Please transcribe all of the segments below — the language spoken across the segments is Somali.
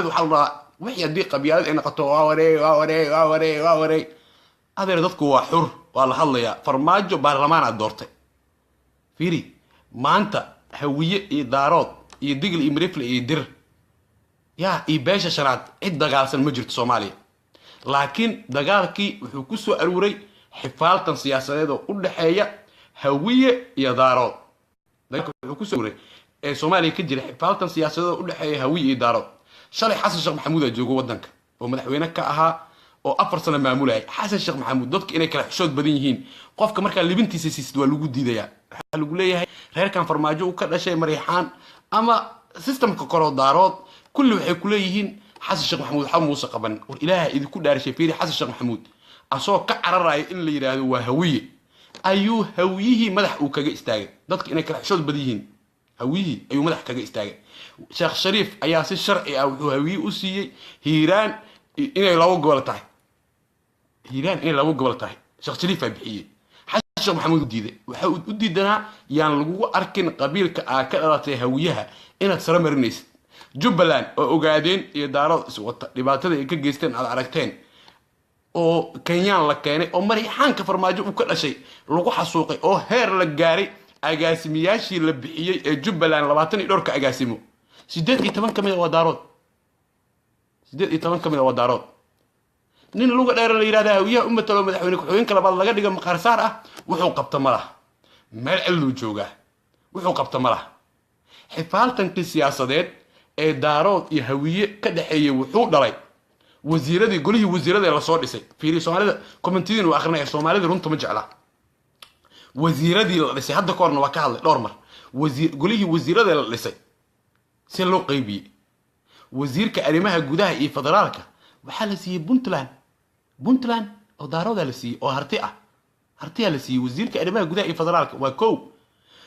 waxaa la wixii haddii qabyaalad ay noqoto waa wareeg adeer dadku waa xur waa la hadlayaa farmaajo baarlamaan aad doortay fiiri maanta hawiye iyo daarood iyo digl iyo mirifle iyo dir yaa iyo beesha shanaad cid dagaalsan ma jirto soomaaliya laakiin dagaalkii wuxuu ku soo aruuray xifaaltan siyaasadeed oo u dhaxeeya hawiye iyo daarood wuxuu ku soo aruuray ee soomaaliya ka jira xifaaltan siyaasadeed oo u dhaxeeya hawiye iyo daarood shalay xasan sheekh maxamuud aa joogo waddanka oo madaxweyne ka ahaa oo 4 sano maamulayay xasan sheekh maxamuud dadka inay kala xishood badan yihiin qofka markaa libintiisa siisid waa lagu diidayaa waxaa lagu leeyahay reerkan farmaajo uu ka dhashay mariixaan ama systemka koro daarood kulli waxay ku leeyihiin xasan sheekh maxamuud waxa muusa qaban war ilaaha idinku dhaarishay fiiri xasan sheekh maxamuud asoo ka cararaya in la yiraahdo waa hawiye ayuu hawiyihii madax uu kaga istaagay dadka inay kala xishood badan yihiin hawiyihii ayuu madax kaga istaagay sheekh shariif ayaa si sharci ah wuxuu hawiye u siiyey hiiraan inay labo gobol tahay hiiraan inay labo gobol tahay sheekh shariif baa bixiyey xasan sheekh maxamuud diiday waxa uu u diidanaa yaan lagu arkin qabiilka aa ka dhalatay hawiyaha inaad sara marinaysid jubbaland oo ogaadeen iyo daarood iswata dhibaatada ay ka geysteen aad aragteen oo kenyaan la keenay oo mariixaanka farmaajo uu ka dhashay lagu xasuuqay oo heer la gaaray agaasimiyaashii la bixiyey ee jubbaland 20 iyo dhowrka agaasimo 18 kamid waa daarood 18 kamid waa daarood nin luga dheer la yiraahdo hawiyaha ummatalo madaxweyne ku-xigeenka labaad laga dhigo maqarsaar ah wuxuu qabta malaha meel cillu jooga wuxuu qabta malaha xifaaltankii siyaasadeed ee daarood iyo hawiye ka dhaxeeyay wuxuu dhalay wasiiradii golihii wasiirada la soo dhisay fiiri Soomaalida commentidiin oo akhrinaya Soomaalida runta ma jecla wasiiradii la dhisay hadda koorna waa ka hadlay dhowr mar golihii wasiirada la dhisay si loo qaybiyay wasiirka arrimaha gudaha iyo federaalka waxaa la siiyay Puntland oo daarooda la siiyay oo harti la siiyay wasiirka arrimaha gudaha iyo federaalka waa koow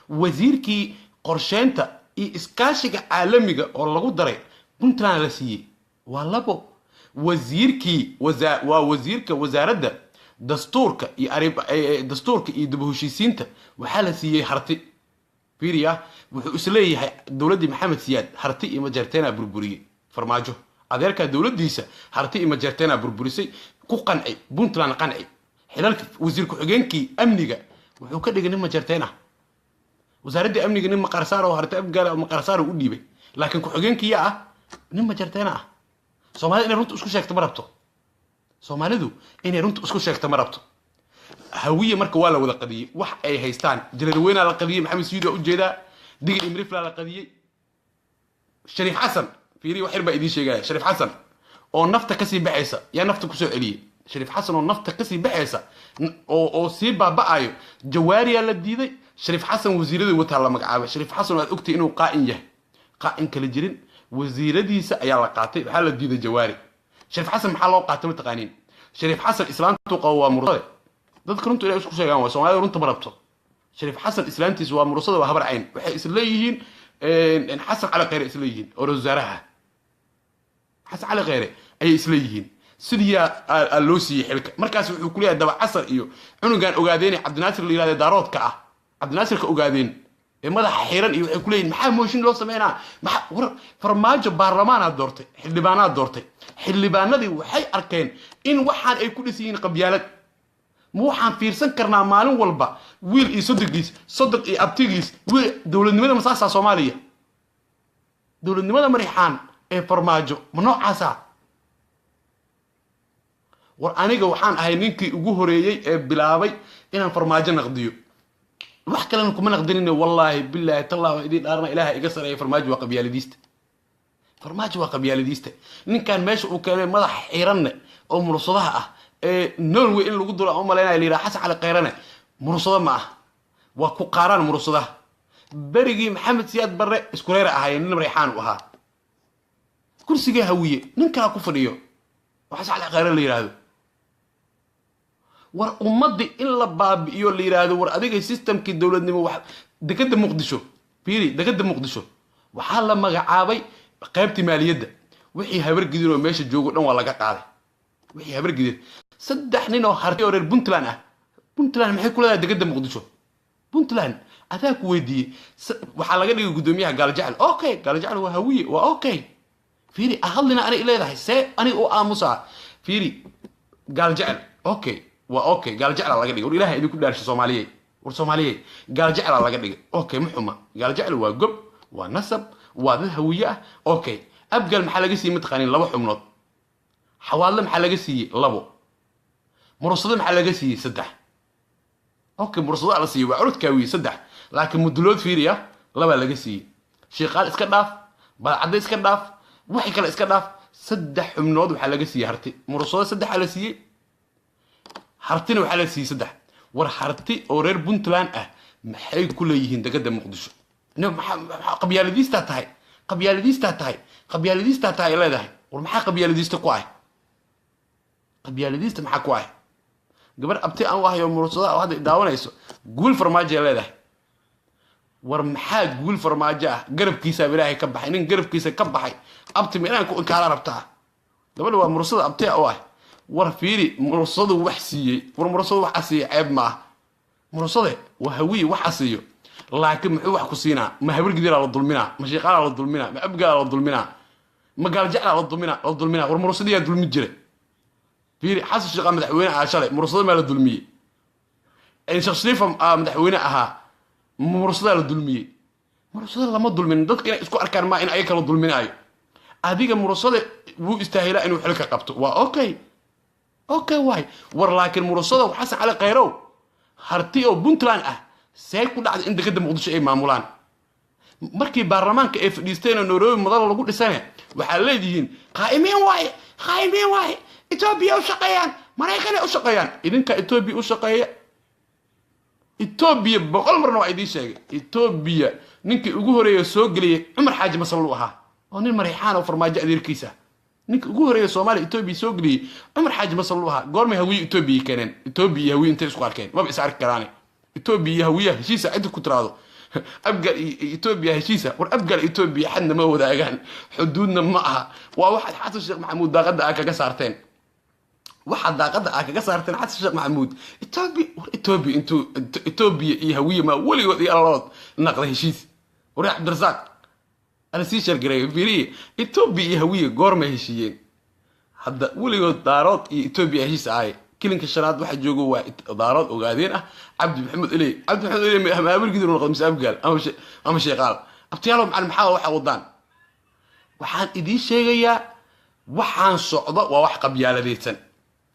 wasiirkii qorsheynta iyo iskaashiga caalamiga oo lagu daray Puntland la siiyay waa labo wasiirkii wasiirka wasaaradda dastuurka iyo dib u heshiisiinta waxaa la siiyay harti fiiriya wuxuu isleeyahay dawladii maxamed siyaad harti iyo majarteena burburiyay farmaajo adeerka dawladiisa harti iyo majarteena burburisay ku qancay Puntland qancay xilalka wasiir ku-xigeenkii amniga wuxuu ka dhigay nin majarteena wasaaradda amniga nin maqarsaar oo harti abgaal oo maqarsaar u dhiibay laakiin ku-xigeenkii ah nin majarteena ah Soomaalidu inay runta isku sheegto ma rabto Soomaalidu inay runta isku sheegto ma rabto hawiye marka waa la wada qadiyay wax ay haystaan jireer weyn la qadiyay maxamed siido u jeeda digil imrifla la qadiyay shariif xasan fiiri wax irba idin sheegay shariif xasan oo nafta ka sii baxaysa yaa nafta ku soo celiyay shariif xasan oo nafta ka sii baxaysa oo sii baabaayo jawaariya la diiday shariif xasan wasiirada wata la magacaabay shariif xasan aad ogtay inuu qaa'in yahay qaa'in kala jirin wasiiradiisa ayaa la qaatay waxa la diiday jawaari shariif xasan maxaa loo qaatay mataqaaniin shariif xasan islaantu qabo waa mursade dadka runtu inay isku sheegaan waa Soomaalidu runta ma rabto shariif xasan islaantiisa waa mursade waa habar cayn waxay isleeyihiin in xasan cali qeyre isleeyihiin oo wasaaraha xasan cali qeyre ay isleeyihiin sidii loo siiyay xilka markaas wuxuu ku leeyahay daba casar iyo cunugan ogaadeen Cabdinaasir la yiraahdo daaroodka ah Cabdinaasir ka ogaadeen ee madaxa xiran iyo waxay ku leeyihiin maxaa mooshin loo sameeyna maxaa farmaajo baarlamaanaad doortay xildhibaanaad doortay xildhibaanadii waxay arkeen in waxaan ay ku dhisiin qabyaalad ma waxaan fiirsan karnaa maalin walba wiil iyo sodog iyo abtigiis wiil dawladnimada masaasa Soomaaliya dawladnimada mariixaan ee farmaajo ma noocaasa war aniga waxaan ahay ninkii ugu horeeyay ee bilaabay inaan farmaajo naqdiyo wax kale kuma naqdinina wallahi billahi tallahu idin dhaarna ilaahay iga sareeyay farmaajo waa qabyaaladiista ninkan meesha uu keenay madax xiran oo mursadaha ah ee Norway in lagu duro ama leeyahay liira xasan cali qeyrane mursada ma ah waa ku qaaraan mursadaha berigi maxamed siyaad barre isku reer ahaayeen nin mariixaan u ahaa kursiga hawiye ninka ku fadhiyo waxa cali qeyran la yiraahdo war ummadii in la baabi'iyo la yiraahdo war adiga systemkii dawladnimo wax degada muqdisho fiiri degada muqdisho waxa la magacaabay qaybtii maaliyadda wixii habar gidin oo meesha joogo dhan waa laga qaaday wixii habar gidin saddex nin oo harti oo reer Puntland ah Puntland maxay ku leedahay degada muqdisho Puntland adaa ku weydiiyay waxa laga dhigay gudoomiyaha gaal jacel okay gaal jacel waa hawiye waa okay فيري أهلنا أنا إلى ذا سي أنا أو آموسا فيري قال جعل أوكي وأوكي قال جعل الله قدي يقول إلهي إذا كل دارش صومالية والصومالية قال جعل الله قدي أوكي محمد قال جعل وقب ونسب وذا هوية أوكي أبقى المحل جسي متقنين لبو حمنط حوالي محل جسي لبو مرصد محل جسي سدح أوكي مرصد على سي وعرض كوي سدح لكن مدلود فيريا لبا لجسي شيقال إسكداف بعد إسكداف وحي كلا إسكداف سدح حمنط محل جسي هرتي مرصد سدح على سي هرتين وحل سي سدح ور هرتي أورير بنتلان محي كله يهين دقدم مقدشو نعم قبيالديس تاتهاي قبيالديس تاتهاي قبيالديس تاتهاي لا ده والمحا قبيالديس تقواي قبيالديس محا قواي قبل أبتي أنا واحد يوم مرصدا واحد داونا يسو قول فرماجة لا ده ورمحا قول فرماجة قرب كيسة بلاهي كبحي نين قرب كيسة كبحي أبتي ميلان كو إنكارا ربطها قبل هو مرصدا أبتي أواي ورفيري مرصدا وحسي ورمرصدا وحسي عيب معه مرصدا وهوي وحسيو لكن محو wax ku siina ma habar gidir la dulmina ma sheeqala la dulmina ma abga la dulmina ma gal jecla la dulmina war murusadiya dulmi jire fiiri xasan sheeqa madaxweyne ah shalay murusada ma la dulmiye ay shakhsiifam madaxweyne aha murusada la dulmiye murusada lama dulmin dadka inay isku arkaan ma in ay kala dulminayo adiga murusada wuu istaahila inuu xilka qabto waa okay waay war laakiin murusada xasan cali qayrow harti oo Puntland ah سيكون بعد عندك كده مقدش أي معمولان مركي برلمان كيف ديستين النورو مضل لقول لسنة وحليدين قائمين واي إثيوبيا وشقيان مريكان وشقيان إذن كإثيوبيا وشقيان إثيوبيا بقول مرة وايدي شيء إثيوبيا نك وجوهري سوق لي عمر حاجة مصلوها هون المريحان وفرماجة دير كيسة نك وجوهري سومالي إثيوبيا سوق لي عمر حاجة مصلوها قول ما هوي إثيوبيا كانن إثيوبيا هوي أنت سؤال كان ما بيسعر كلامي إثيوبيا هوية هشيسة عندك كترادو أبقى إثيوبيا هشيسة وأبقى إثيوبيا حنا ما هو ذاقان حدودنا معها وواحد حتى الشيخ محمود دا غدا أكا قصارتين واحد دا غدا أكا قصارتين حتى الشيخ محمود إثيوبيا انتو إثيوبيا هوية ما ولي وذي الله نقض هشيس وريح عبد الرزاق أنا سيشر قريب فيري إثيوبيا هوية قورمة هشيين حتى ولي دارات إثيوبيا هشيسة هاي كلين كشرات واحد جوجو دارات وقاعدين عبد محمد إلي ما قبل قدروا نقول مساب قال أما شيء قال أبتيالهم على المحاور واحد وضان وحان إدي شيء وحان صعدة وواح قبيالة ديتن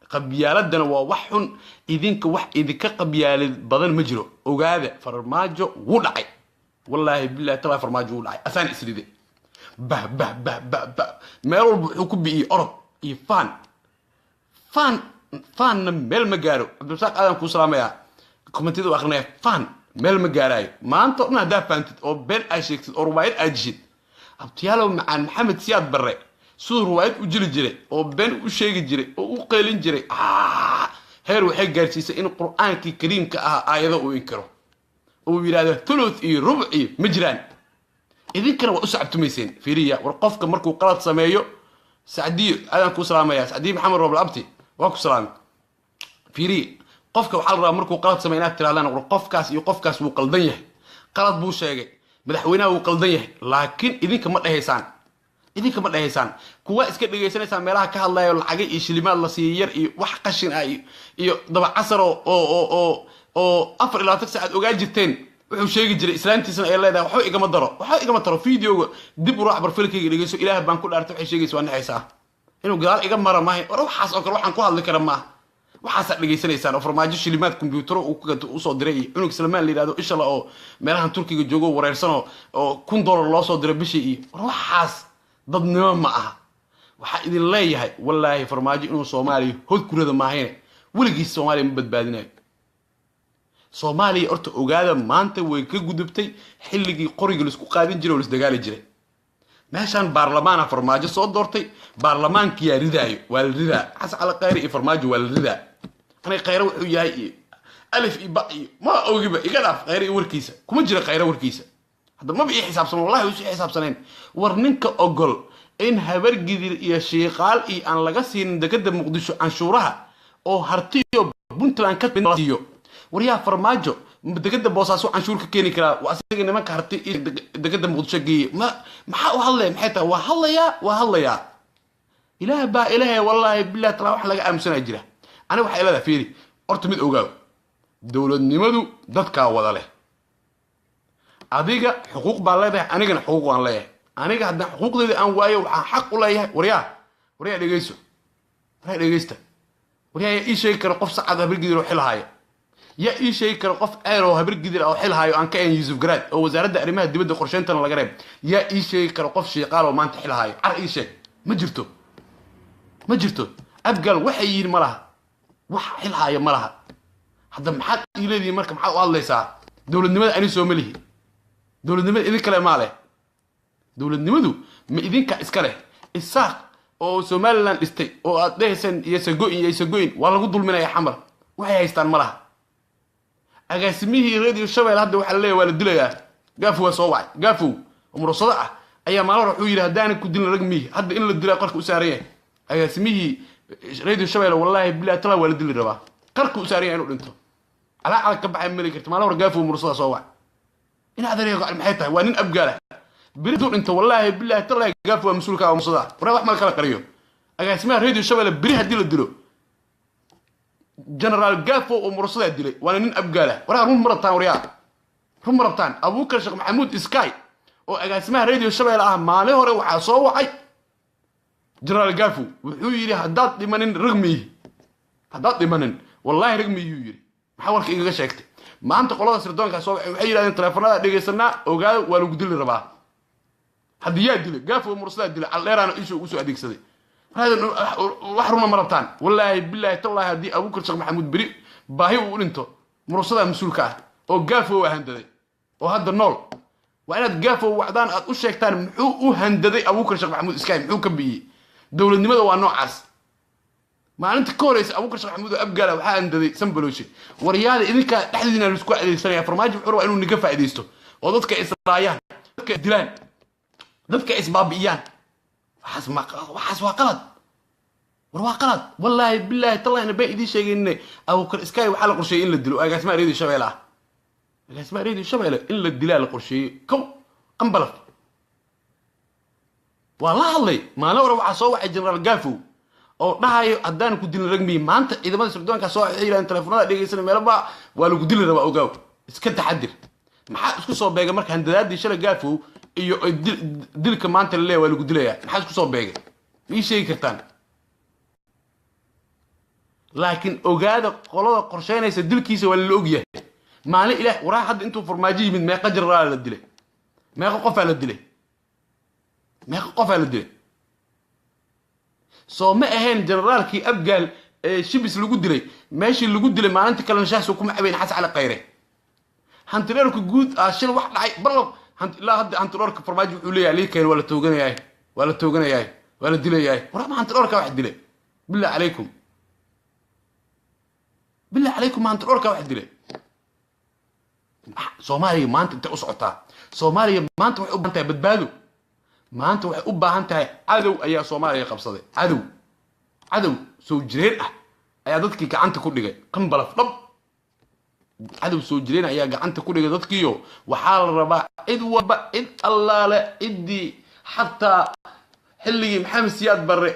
قبيالة دنا ووحن إذنك إذك قبيالة بدل مجرو وقاعد فرماجو ولعي والله بالله ترى فرماجو ولعي أثاني إسريدي به ما يرول حكم بإيه أرض إيه فان ميل مجارو عبد الرزاق آدم كوسلاميا كومنتيد وأخرنا فان ميل مجاراي ما أنت أنا ده فانت أو بين أشيك أو رواية أجد أبتيالو مع محمد سياد بري سو رواية وجري أو بين وشيء جري أو قيلين جري هيرو حق جالسيس إن القرآن الكريم كآية وينكره وبيلاده ثلث ربعي مجران إذا كانوا أسعب تميسين في ريا ورقفك مركو قرات سمايو سعدي آدم كوسلاميا سعدي محمد رب العبتي واكو سلام فيري قفك وحال راه مركو قلد سمينات ترى لنا قفكاس iyo qofkaas wuu qaldan yahay qalad buu sheegay madaxweynaha wuu qaldan yahay laakiin idinka ma dhaheysaan kuwa iska dhageysanaysa meelaha ka hadlayo lacag iyo shilimaad la siiyay iyo wax qashin ay iyo daba casar oo 24 saacad ogaa jirteen wuxuu sheegi jiray islaantiisana ay leedahay waxa igama daro fiidiyowga dib u raac barfilkayga dhageyso ilaahay baan ku dhaartay waxay sheegaysaa waa naxaysaa inuu gadaal iga mara maahay waxaas oo kale waxaan ku hadli kara maaha waxaas dhageysanaysan oo farmaajo shilimaad kombiyuutar uu soo diray inuu Salmaan leeyahay insha Allah oo meelahan Turkiga joogo wareersan oo $1 loo soo diray bishii iyo waxaas dadnimo ma aha waxa idin leeyahay wallahi farmaajo inuu Soomaaliya hod kurada maahayn waligiis Soomaaliya ma badbaadinayo Soomaaliya horta ogaada maanta way ka gudubtay xilligii qoriga la isku qaadin jiray oo la isdagaali jiray meeshan baarlamaana farmaajo soo doortay baarlamaanka yaa ridaayo waa la ridaa xas ala qayri iyo farmaajo waa la ridaa anay qayro wuxuu yahay alif iyo ba ma ogiba iga dhaaf qayri warkiisa kuma jira qayro warkiisa hadda ma bii xisaabsan wallahi wuu xisaabsaneen war ninka ogol in habar gidir iyo sheeqaal iyo aan laga siin degada Muqdisho canshuuraha oo hartiyo Puntland ka bixiyo war yaa farmaajo degada boosaaso canshuur ka keeni karaa waa asiga nimanka harti degada muqdisho geeye maxaa u hadlaya maxay tahay waa hadlayaa ilaah baa ilaahay wallaahi billahi taala wax laga aaminsanaa jira aniga waxay leedahay fiiri horta mid ogaaw dowladnimadu dadkaa wada leh adiga xuquuq baa leedahay anigana xuquuq waan leeyahay aniga haddaan xuquuqdeeda aan waayo waxaan xaq u leeyahay waryaa dhegeysta waryaa ii sheegi kara qof sacad habargidir oo xilhaaya yaa ii sheegi kara qof ceer oo habargidir oo xilhaayo aan ka ahayn yuusuf garaad oo wasaaradda arrimaha dibadda qorsheyntana laga reeb yaa ii sheegi kara qof shiiqaal oo maanta xilhaayo car ii sheeg ma jirto abgaal waxay yihiin ma laha wax xilhaaya ma laha hadda maxaad ii leedihiin marka maxaad u hadlaysaa dowladnimada ani soo ma lihi dowladnimada idin kale maa leh dowladnimadu ma idinka iska leh isaaq oo somaliland dhistay oo aad dhehaysaan iyosagoyn waa lagu dulminaya xamar waxay haystaan ma laha agaasimihii radio shabeel hadda waxaa laleeyahay waa la dilayaa gaafow waa soo wacay gaafow oo murasado ah ayaa maalin hore wuxuu yidhi haddaanan ku dilin rag mihi hadda in la dilaa qarka u saaran yahay agaasimihii radio shabeel wallaahi billahi tala waa la dili rabaa qarka u saaran yahay inuu dhinto calaa calag ka baxay mali karta maalin hore gaafow murasada soo wacay in adeeraya maxay tahay waa nin abgaala beri duu dhinto wallaahi billahi tala gaafow waa mas-uulka oo murasada waraa wax mal kala qariyo agaasimaha radio shabeel beri haddii la dilo generaal gafo oo murasada dilay waana nin abgaala waraa run marabtaan abuukar sheekh maxamuud sky oo agaasimaha radio shabeel ah maalin hore waxaa soo wacay generaal gafo wuxuu yidhi haddaad dhimanin wallaahi ragmiyuu yidhi maxaa warka igaga sheegtay maanta qolada sirdoonkaa soo waxay yidhahdeen teleefanada dhegaysanaa ogaado waa lagu dili rabaa haddii yaa dilay gafo murasada dilay caldheeraana isha ugu soo adeegsaday wax runa ma rabtaan wallaahi billahi tallahi haddii abuukar sheekh maxamuud beri baahi uu dhinto murasada mas-uulka ah oo gaafow handaday oo hadda nool waa inaad gaafow wacdaan aad u sheegtaan muxuu u handaday abuukar sheekh maxamuud iskaay muxuu ka biyey dowladnimada waa noocaas maalinta ka horeysa abuukar sheekh maxamuud oo abgaala waxaa handaday sanbalooshe waryaada idinka dhexdiina laisku adeegsanaya farmaajo wuxuu rabaa inuu niga faa'iidaysto oo dadka israayaan dadka dilaan dadka isbaabi'iyaan waxaas waa qalad war waa qalad wallaahi billahi tallahi baan idin sheegaynay abuukar iskaay waxaa la qorsheeyey in la dilo agaasimaha radio shabeel ah agaasimaha radio shabeel in la dilaa la qorsheeyey kow qambalaf waa la hadlay maalin hore waxaa soo wacay generaal gafow oo dhahayo haddaan ku dilin ragmiyi maanta ciidamada sirdoonka soo waxay yidhahdeen teleefonada dhegeysana meelaba waa lagu dili rabaa ogaaw iska taxadir maxaa isku soo beegay marka handadaadii shalay gafow iyo dilka maanta la leeyahay waa lagu dilayaa maxaa isku soo beegay ma ii sheegi kartaan laakiin ogaada qolada qorsheynaysa dilkiisa waa la ogyahay maalin ilaah waraa hadda intuu farmaajo yimid meeqa jeneraal la dilay meeqa qofaa la dilay soo ma ahayn generaalkii abgaal ee shibis lagu dilay meeshii lagu dilay maalintii kalena shaahsu kuma cabeyn xas cali qayre hantileerka guud shil wax dhacay ballo ilaa hadda hantileerka farmaajo wuxuu leeyahay liikeen waa la tooganayaa waa la dilayaa waraa ma hantileerka wax dilay billahi calaykum hantileerka wax dilay soomaaliya maanta intay u socotaa soomaaliya maanta waxay u baahan tahay badbaado maanta waxay u baahan tahay cadow ayaa soomaaliya qabsaday cadow soo jireen ah ayaa dadkii gacanta ku dhigay qanbalaf dhab cadow soo jireen ayaa gacanta ku dhigay dadkiiyo waxaa la rabaa cid walba cid allaale ciddii xataa xilligii maxamed siyaad barre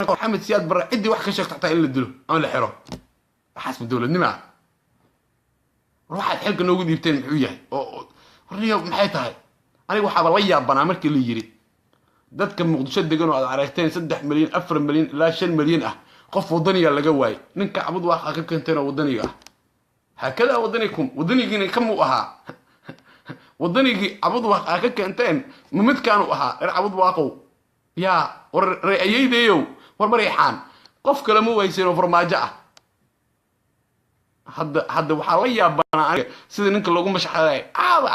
maxamed siyaad barre ciddii wax ka sheegto xataa in la dilo ama la xiro waxaas dowladnimo ah waxaad xilka noogu dhiibteen muxuu yahay oo warniyo maxay tahay aniga waxaaba la yaabanaa markii la yidhi dadka muqdisho degan oo aad aragteen 3 milyan 4 milyan ilaa 5 milyan ah qof wadaniga laga waayay ninka cabud waa ka keenteen oo wadaniga ah hakada wadanikum wadanigiina kamu ahaa wadanigii cabud waa ka keenteen mimidkaanu ahaa cabud waaqow yaa ra'ayaydeeyo war marixaan qof kale ma waysan oo farmaajo ah hadda waxaa la yaabanaa aniga sida ninka loogu mashxaday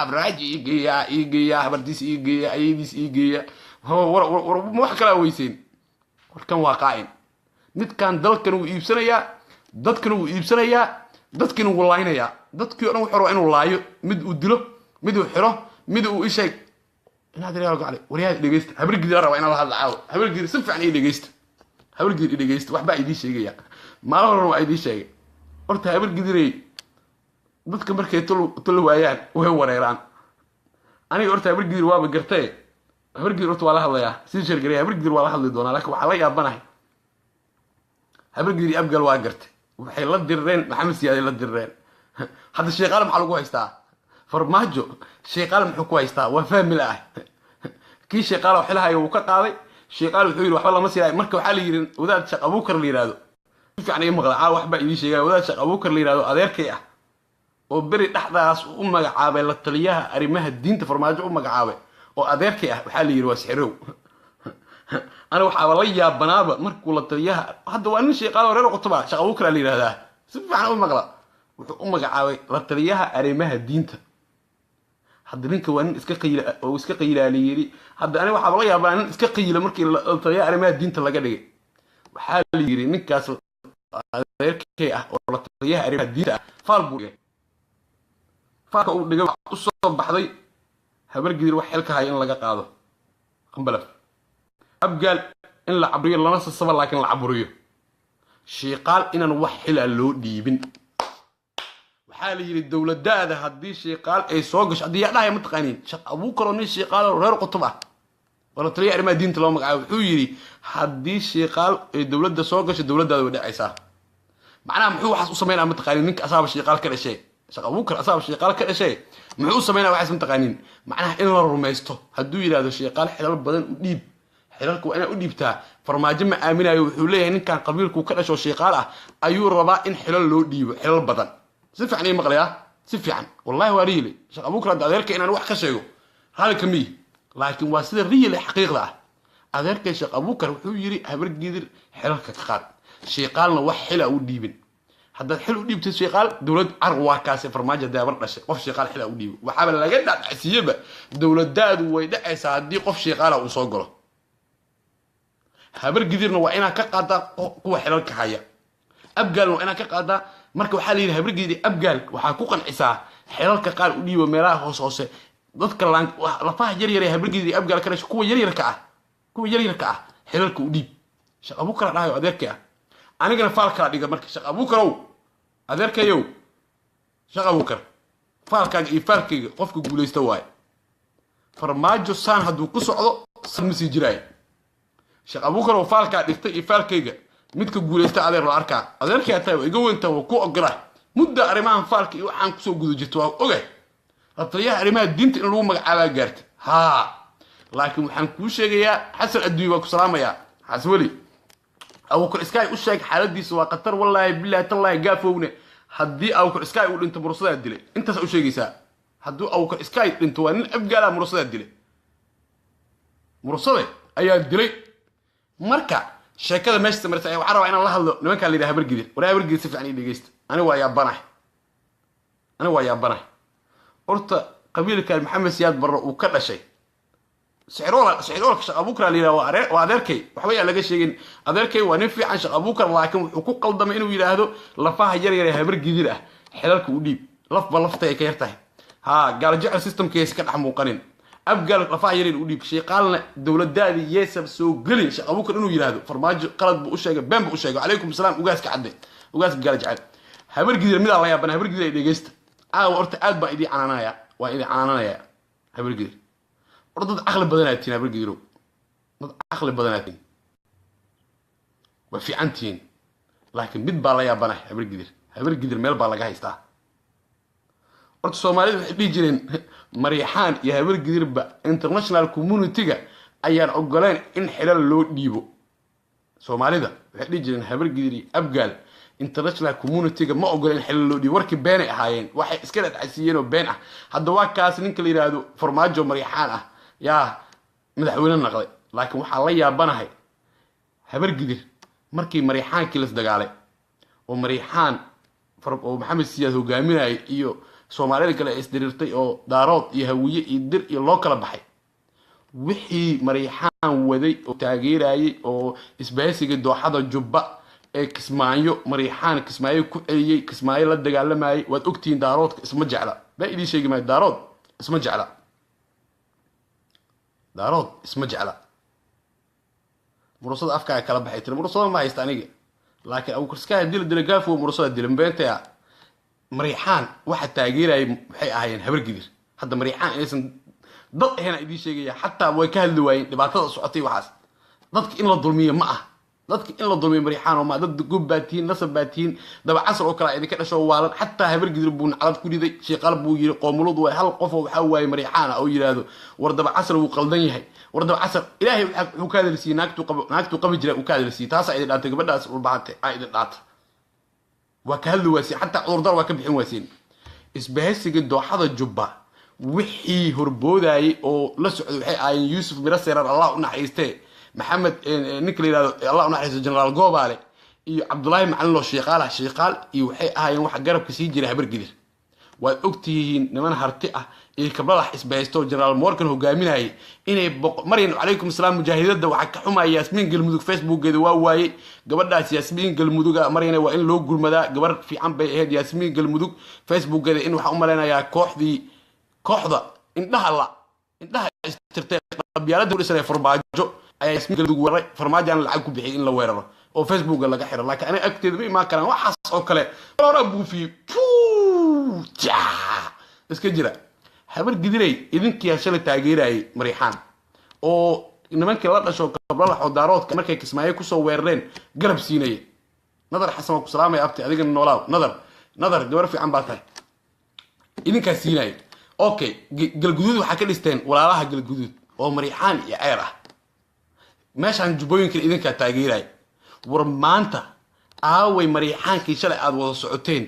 abraaji igeeya habardiis igeeya ayadiis igeeya war wax kala weyseen warkan waa qaa'in midkan dalkan uu iibsanayaa dadkan uu iibsanayaa dadkan uu laaynayaa dadkii oo dhan wuxuu rabaa inuu laayo mid uu dilo mid uu xiro mid uu isheeg inaad reer gacale wariyaad dhageysta habargidi raba in la hadlaayo habargidi si fiican ii dhageysta waxba idii sheegaya maalin hore waa idii sheegay horta habar gidirey dadka markay tolo waayaan way wareeraan aniga horta habar gidir waaba gartay habar gidir horta waa la hadlayaa si shargaray habar gidir waa la hadli doonaa laakiin waxa la yaabanahay habar gidir abgal waa gartay waxay la dirreen maxamed siyaad la dirreen hadda sheeqaal maxaa lagu haystaa farmaajo sheeqaal muxuu ku haystaa waa fahmi la ah kii sheeqaal waxa la hayo uu ka qaaday sheeqaal wuxuu yiri waxba lama siiyay marka waxa la yiri wadaad shaq abuukar la yiraahdo fiican ay maqlaa waxba idin sheegay wadaad shaq abuukar la yiraahdo adeerkay ah oo beri dhaxdaas u magacaabay la taliyaha arimaha diinta farmaajo u magacaabay oo adeerkay ah waxa la yiri waa sixirow أنا وحاول لي بنابة مركو لطريها هذا وأنا شيء قالوا ريرو قطبة شغلوا كلا لي هذا سبحان الله مغلا أمك عاوي لطريها أريمها دينته هذا لينك وأنا إسكا قيل لي هذا أنا وحاول لي بنا إسكا قيل مركي لطريها أريمها دينته اللي قال لي وحال يري نكاس ذلك لطريها أريمها دينته فالبوري فاكو دقوا الصوب بحضي هبر قدر وحيلك هاي إن لقى قاضي قنبلة أبقال إن العبرية لا نص الصبر لكن العبرية شي قال إن نوحل اللو ديبن وحالي الدولة ده هدي شي قال أي سوقش هدي لا هي متقنين شق أبوك روني شي قال غير قطبة ولا طريقة ما دين تلوم مقعد حويري هدي شي قال الدولة ده سوقش الدولة ده وده عيسى معناه محو حس أصمينا متقنين منك أصاب الشي قال كل شيء شق أبوك أصاب الشي قال كل شيء محو أصمينا وحس متقنين معناه إن الرميستو هدو إلى هذا الشي قال حلال بدن ديب حلالكو أنا أديبتها فرماجة ما آمنة يوحوليه إن كان قبيلكو كلاش وشيقالة أيو ربا إن حلال لو ديب حلال بدن سيف يعني مغليا سيف يعني والله وريلي شق أبوك رد أذيرك إن أنا وحكا شيء هذا كمية لكن واسد الريلي حقيقة أذيرك شق أبوك وحو يري هبرك جدر حلالك كقار شيقالنا وحلا وديبن هذا الحلو ديبت الشيقال دولة عروا كاسة فرماجة دابر قش قف شيقال حلا وديب وحابل لقيت عسيبة دولة داد ويدعي سعدي قف شيقالة وصقله habar gidirna waa inaa ka qaada kuwa xilalka haya abgaalna waa inaa ka qaada marka waxaa la yidhi habar gidir abgaal waxaa ku qancisaa xilalka qaar u dhiibo meelaha hoos hoose dadka lafaha yaryar ee habar gidir abgaal ka dhashay kuwa yaryarka ah xilalka u dhiib shaq abuukar dhahayo adeerkay ah anigana faalkaa dhiga marka shaq abuukarow adeerkayow shaq abuukar faalkaaga iyo faalkayga qofka guulaysta waaye farmaajo saan hadduu ku socdo san ma sii jiraayo شق أبوك لو فالك دكتي فالكيجا متك جولست على الأركان أذكر كاتب يجوا أنت وكو أجره مدة أرمان فالك يوحنا كسو جود جتوا أوكي الطريقة أرمان الدين تنلوم على جرت ها لكن وحنا كوش يا حسن أدوي وكسلامة يا حسولي أو كل إسكاي وشك حالات دي سوا قطر والله بالله تالله جافوني حدي أو كل إسكاي يقول أنت مرصد الدلي أنت سوي شيء جسا حدو أو كل إسكاي أنت وين أبقى مرصد الدلي مرصد أي الدلي marka sheekada meeshta martay waxa rabaa inaan la hadlo nimanka la yiraahdo habar gidir wara habar gidir si fiican ii dhageysta ani waa yaabanahay horta qabiilka maxamed siyaad barro uu ka dhashay siciroola shaq abuukar la yiraahdo waa adeerkay waxba yaa laga sheegin adeerkay waa nin fiican shaq abuukar laakiin wuxuu ku qaldamay inuu yiraahdo lafaha yaryar ee habar gidir ah xilalka u dhiib lafba lafta ay ka yartahay ha gaal jecel systemkiisa ka dhex muuqanin أبقى رفاع يرين وديك شيء قالنا دولة دادي يسب سو قلين شيء أبوك إنه يرادو فرماج قلد بوشيء بين بوشيء عليكم السلام وقاس كعدي وقاس قال جعل هبر قدير من الله يا بنا هبر قدير اللي جست ورت أدبا إيدي عنايا وإيدي عنايا هبر قدير ردت أغلب بدناتين هبر قديرو أغلب بدناتين وفي عنتين لكن بيت بالا يا بنا هبر قدير ميل بالا جايستا horta Soomaalidu waxay dhijireen Mariixaan iyo habar gidirba international community-ga ayaan ogoleen in xilal loo dhiibo Soomaalida waxay dhijireen habar gidir abgaal international community-ga ma ogoleen in xilal loo dhiibo warkii been ay ahaayeen waxay iska dhacsiiyeen oo been ah hadda waa kaas ninka la yiraahdo farmaajo Mariixaan ah yaa madaxweyne noqday laakiin waxa la yaabanahay habar gidir markii Mariixaankii la dagaalay oo Mariixaan oo Maxamed Siyaad hogaaminay iyo Soomaalida kale isdirirtay oo daarood iyo hawiye iyo dir iyo loo kala baxay wixii Mariixaan waday oo taageerayay oo isbaahisiga dooxada Jubba ee Kismaayo Mariixaan Kismaayo ku celiyay Kismaayo la dagaalamayay waad ogtiin daaroodka isma jecla ba idii sheegi ma daarood isma jecla murasada afka kala baxay tir murasada ma haysta aniga laakiin abu kurska dil gaafo mursada dilan beenta مريحان واحد تاجير waxay ahaayeen habar gidir hadda marixaan aysan dad ahna idin sheegaya hatta way ka hadli waayeen dhibaatada socotay waxaas dadka in la dulmiyo ma ah dadka in la dulmiyo marixaan oo ma dad gubaatiin nasabaatiin daba casr oo kala idinka dhasho waalan hatta habar gidir buu naclad ku riday sheeqal buu yiri qoomulud way hal qof oo waxa waay marixaan oo yiraahdo war daba casr uu qaldan yahay war daba casr ilaahay wuxuu ka hadalsiin naagtu qabi jiray uu ka hadalsiin taas ay dhaantay gabadhaas u baahantay ay dhaantay وكهل واسين حتى عذر وكبحين واسين اسبهسج الدوحة الجبة وحي هربوداي او لسعود وحي آين يوسف مرسل الله نحيسته محمد نكلي الله نحيس جنرال جوبالي iyo Abdullahi macallo sheeqaal iyo waxay ahaayeen wax garabka sii jiray habar gidir waad ogtihiin niman harti ah ee kablada xisbaysto General Morgan hogaaminayay inay maryan alaykum salaam mujaahidada waxa ka xumay Yasmin Galmudug Facebook-geeda waa waayay gabadhaas Yasmin Galmudug maryan waa in loo gurmadaa gabar fiican bay ahayd Yasmin Galmudug Facebook-geeda in waxa u maleynayaa kooxda indhaha istirtay qabyaalada u dhisay Farmaajo ay Yasmin Galmudug waray Farmaajo lacag ku bixiyay in la weeraro oo Facebook laga xiro laakiin ana agteed ma karaan waxaas oo kale wala buufi iska jira habar gidiray idinkii shalay taageeray marixaan oo nimankii la dhasho qablada xodaaroodka markay kismaayo ku soo weerareen garab siinay nadar xasan ku salaamay abti adiga noolaaw nadar gabar fiican baa tahay idinka siinay okay galguduud waxa ka dhisteen walaalaha galguduud oo marixaan iyo ceer ah meeshan jubooyinka idinka taageeray war maanta aaway marixaankii shalay aad wada socoteen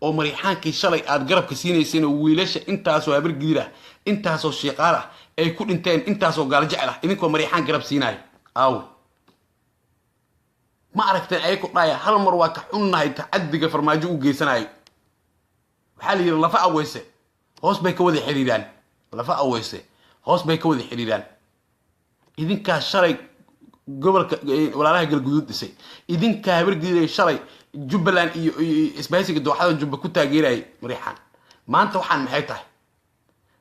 oo marixaankii shalay aad garabka siinayseen oo wiilasha intaas oo habar gidir ah intaas oo sheeqaal ah ay ku dhinteen intaas oo gaal jecel ah idinkoo marixaan garab siinay aaway ma aragteen ay ku dhaaya hal mar waa ka xunnahay tacadiga Farmaajo u geysanayo waxa la yiri lafa aweyse hoos bay ka wada xiriiraan lafa aweyse hoos bay ka wada xiriiraan idinka shalay gobolka walaalaha galguduud dhisay idinka habar gidir shalay Jubbaland iyo isbaaysiga dooxada Jubba ku taageeray marixaan maanta waxaan maxay tahay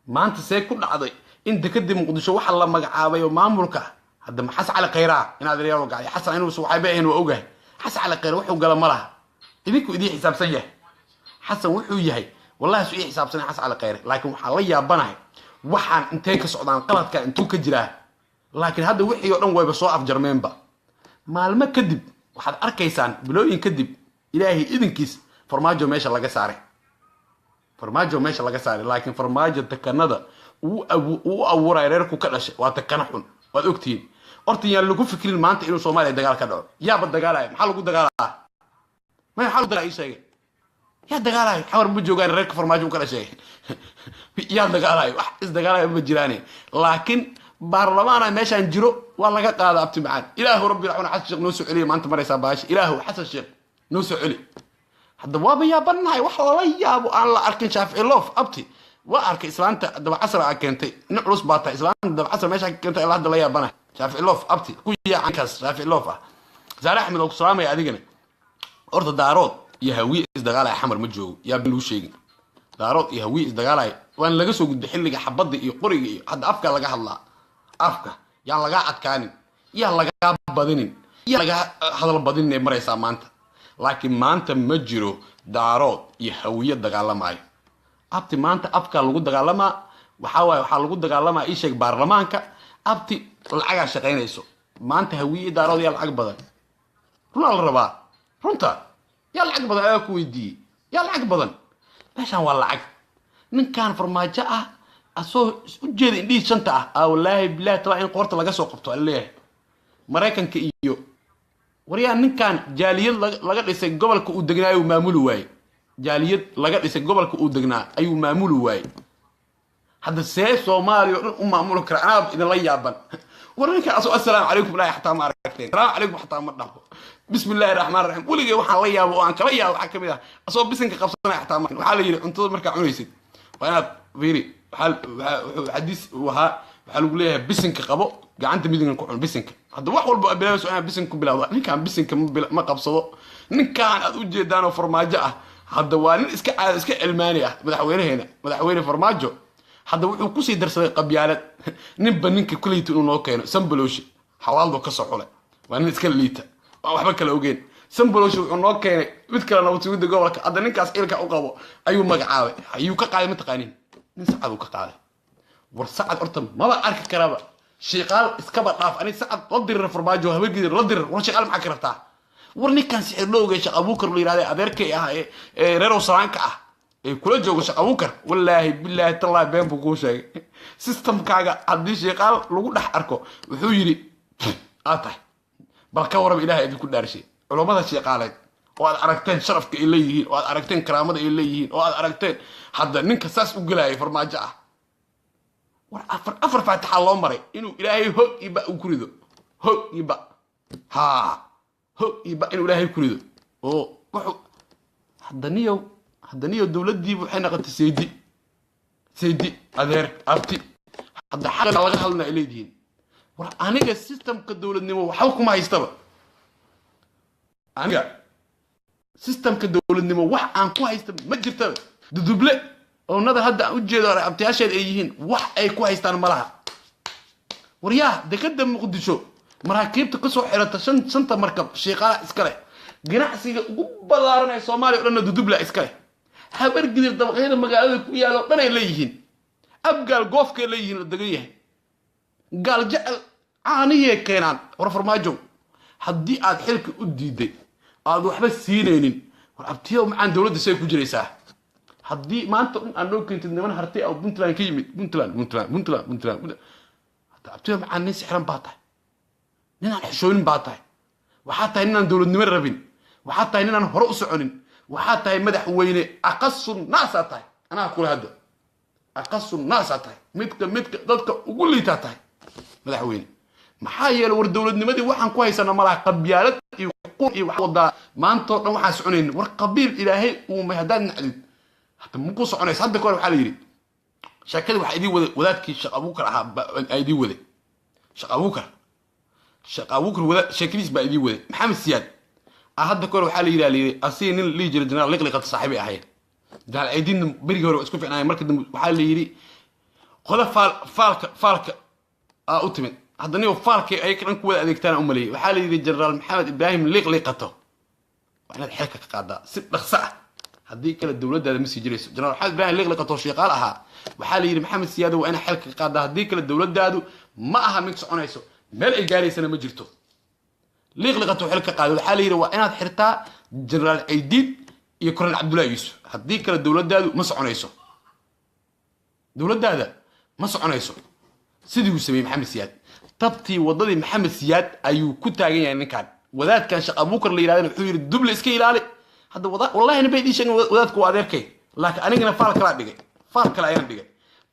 maanta see ku dhacday in dekada Muqdisho waxa la magacaabay oo maamulka hadda maxas cali khayra inaad reeyo gacay xasan inuu soo waxay been oo ogahay xasan cali khayra wuxuu gala malaha idinku idii xisaabsan yahay xasan wuxuu yahay wallahi soo xisaabsan xasan cali khayra laakiin waxa la yaabanahay waxaan intee ka socdaan qaladka intuu ka jiraa laakiin hadda wixii oo dhan wayba soo afjarmeenba maalmo kadib waxaad arkaysaan bilooyin kadib ilaahi idinkiis Farmaajo meesha laga saaray laakiin Farmaajo takanada uu awuray reerku ka dhashay waa takana xun waad ogtiin horta yaan lagu fikirin maanta inuu Soomaaliya dagaal ka dhaco yaaba dagaalay maxaa lagu dagaalaa ma xal dagaal sheegay yaa dagaalay xawar ma joogaan reerka Farmaajo ka dhashay yaa dagaalay wax is dagaalay ma jiraan laakiin baarlamaana meeshan jiro waa laga qaada abti macaan ilaahu rabbi raxuna xasan sheekh noo soo celiyo maanta maraysa baash ilaahu xasan sheekh noo soo celi hadda waa bayaabanahay wax la yaabo aan la arkin Shaafici loof abti waa arkay islaanta daba casr ah keentay nin culus baata islaanta daba casr meesha keentay ilaa hadda la yaabana Shaafici loof abti ku yaankaas Shaafici loof ah Zaare Axmed oo salaamay adigana orda daarood iyo hawiye isdagaalay xamar ma joogo yaa bin loo sheegin daarood iyo hawiye isdagaalay waan laga soo gudbay xilliga xabada iyo qoriga iyo hadda afka laga hadlaa afka yaa laga adkaanin yaa laga badinin yaa laga hadal badinin maraysa maanta laakiin maanta ma jiro daarood iyo hawiye dagaalamay abti maanta afka lagu dagaalamaa waxa lagu dagaalamaa isheeg baarlamaanka abti lacaga shaqeynayso maanta hawiye daarood yaa lacag badan la rabaa runta yaa lacag badan ayaa ku weydiiyay yaa lacag badan meeshan waa lacag ninkan Farmaajo ah asoo u jeeda indhii shanta ah wallahi billahi tala in qorta laga soo qabto alleeyahay Mareykanka iyo wariyaa ninkan jaaliyad laga dhisay gobolka uu degnaayo maamul waay jaaliyad laga dhisay gobolka uu degnaa ayuu maamul waay hadda see Soomaaliya oo u maamul karaab in la yaaban warinka assalaamu calaykum la xataa ma aragteen assalaamu calaykum xataa ma dhaho bismillaahir rahmaanir rahiim waliga waxaan la yaabo aan kala yaabo waxa kamid ah asoo bisinka qabsanay xataa ma waxa la yiri cuntada marka cunaysid waa inaad fiiri حديث وها وحلو ليه بسنك قبو قعنت ميدين كحول بسنك هذا واحد والبو بلا سؤال بسنك بلا نين كان بسنك ما قبصدو نين كان أوجي دانو فرماجة هذا وانين إسك ألمانيا مدحوينه هنا مدحوينه فرماجو هذا وكوسي درس قبيالات نبى نينك كلية إنه كانوا سنبلوش حوالده كسر حوله وانين إسك الليتا وحبك الأوجين سنبلوش ونو كان مثل أنا وتقول دقولك هذا نكاس إلك أقوى أيو مقعاوي أيو كقاعد متقانين من سعد وكقاعد ورسعد أرتم ما بقى أرك كرابة شيقال إسكبر طاف أنا سعد ردر الفرماجو هبقي ردر ورشيقال معك رفتاه ورني كان سحر لوجي شق أبوكر اللي هذا أدرك يا ريرو سرانك كل جوج شق أبوكر والله بالله تلا بين بقوشة سيستم كاجا عدي شيقال لو ده حركه وحيري آته بالكورة بإله يدي كل دارشي علماء الشيقالات وأنا أركتين شرفك إليه وأنا أركتين كرامة إليه وأنا أركتين حد نك ساس وجلاي فرماجة وأفر فاتح الله مري إنه إلهي هو يبقى وكريدو هو يبقى ها هو يبقى إنه إلهي كريدو أو وحو حدنيو الدولة دي وحنا قد سيدي أدير أبتي حد حاجة لغة حلنا إليه دين أنا السيستم كدولة نمو وحوكم ما يستوى أنا سيستم كدولة نمو وح أنكو هيستوى ما جرتوا دبلة أو نذا هذا وجه دار أبتي أشياء أيهين وح أي كويس تان ملاها ورياه دكتور مقدسو مراكب تقصو حيرة سنت مركب شيقاء إسكاله جناح سيجا وبلارنا الصومالي ولا دبلة إسكاله هبر قدر دبغير مقالة كويا لو أنا إليهين أبقى القوف كإليهين الدقيقة قال جعل عانية كينان ورفرماجو حدي عاد حلك أديدي عاد وحبس سينين ورابطيهم عن دولة سيكو جريساه حدي ما أنت أنو كنت نمان هرتي أو بنتلان كيمي بنتلان رابطيهم عن ناس حرام باطح نينا الحشوين باطح وحتى هنا دولة نمر ربين وحتى هنا هرؤس عنين وحتى مدح ويني أقص الناس أطاي أنا أقول هذا أقص الناس أطاي متك ضدك وقول لي تاتاي مدحوين محايل ور دولدنimadi waxaan ku haysana malaha qabyaalad iyo qur iyo wax wada maanta oo dhan waxa soconayn war qabiil ilaahay uu mahadaan nacdid hatta ma ku soconays hadda kor waxa la yiri shaqada waxa idii wadaadkii shaq abuukar ahaa ay idii wade shaq abuukar wadaad shaqadiis baa idii wade maxamed siyaad hadda kor waxa la yiri asii nin liijir janaal liqliqad saaxibi ahay dal aydin bariga hore isku fiicnaa markii waxa la yiri qola faalka أوتمن هذا نيو فارك أي كلام كودا أديكتان أملي وحالي ذي جنرال محمد إبراهيم لقلقته وأنا الحركة قاعدة ست لخصة هذيك الدولة ده مسي جريس جنرال محمد إبراهيم لقلقته شيء قالها وحالي ذي محمد سيادة وأنا حركة قاعدة هذيك الدولة ده ما أها ميكس عنيسو مال إيجاري سنة مجرته لقلقته حركة قاعدة وحالي ذي وأنا حرتها جنرال عيدين يكون عبد الله يوسف هذيك الدولة ده مس عنيسو دولة ده مس عنيسو سيدي وسمي محمد سياد طبتي وضدي محمد سياد أيو كنت أجي يعني كان وذات كان شق أبوكر اللي يراد الحوير الدبل إسكي يراد هذا والله أنا بيدي شيء وذات كوادر كي لكن أنا جنا فارك لا بيجي فارك لا يعني بيجي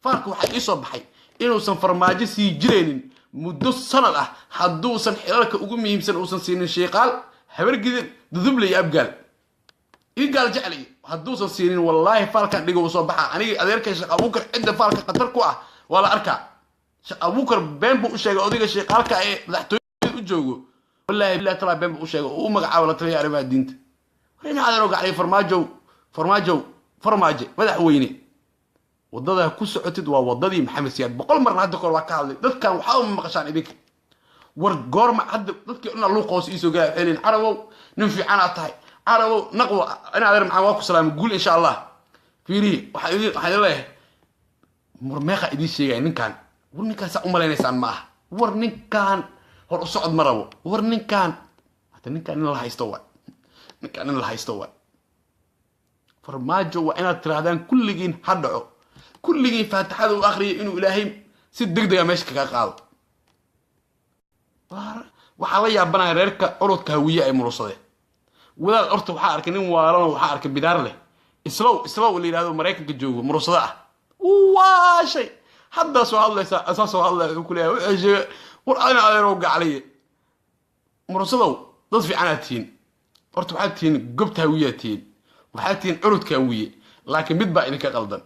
فارك واحد يصب حي إنه سنفر ماجسي جرين مدوس سنة له حدوسن حلالك أقوم يمسن أوسن سين الشيء قال حبر جد دبل يبقى قال جعلي حدوسن سين والله فارك بيجي وصب حي أنا أدير شق أبوكر عند فارك قطر كواه ولا أركع أبوكر بين بوشة أوديك شيء قال كأي لحتوي وجوجو والله بالله ترى بين بوشة وما عاولت لي أعرف الدين وين هذا رجع عليه فرماجة ماذا ويني وضده كوس عتد ووضدي محمد سياد بقول مرة هذا كل وكالة ضد كان وحاول مقشان إبيك ورجور ما حد ضد قلنا له قوس يسوع قال حين عربوا نمشي عنا طاي عربوا نقوى أنا أدري معاك سلام قول إن شاء الله فيري وحيد الله مرمخة إدي شيء يعني كان ورني كان سأمر إنسان معه ورني كان هو صعد مرة ورني كان حتى نكان الله هيستوى نكان الله هيستوى فرماجو وأنا ترى هذا كل جين حدعو كل جين فاتح هذا وآخري إنه إلهي سد دقيقة ماشي كقال وحاليا بنا ريرك أرد كهوية أي مرصدة ولا الأرض وحارك نيم وارنا وحارك بدار له إسلو اللي هذا مريكا كجو مرصدة واشي حتى سؤال الله أساس الله يقول يا وأنا على روق علي مرصدة ضد في عناتين أرد وحالتين جبت هويتين وحالتين أرد كهوية لكن بتبقى إنك غلطان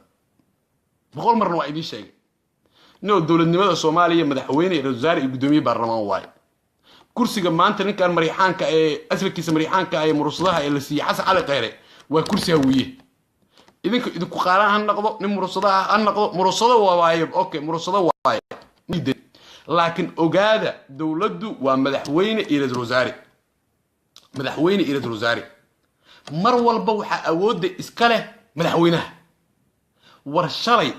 بقول مرة واحد شيء إنه الدولة النماذج الصومالية مدحويني رزاري قدومي برلمان واي كرسي جماعة أنت كان مريحان أسفل كيس مريحان كأي مرصدها اللي سيحس على غيره وكرسي هوية إذا كقارن هالنقض نمرصدها هالنقض مرصدة وايب أوكي مرصدة وايب نيد لكن أجادة دولته ومدحويني إلى رزاري madaxweyne iyo ra'iisul wasaare mar walba waxa awoodda iska leh madaxweynaha war shalay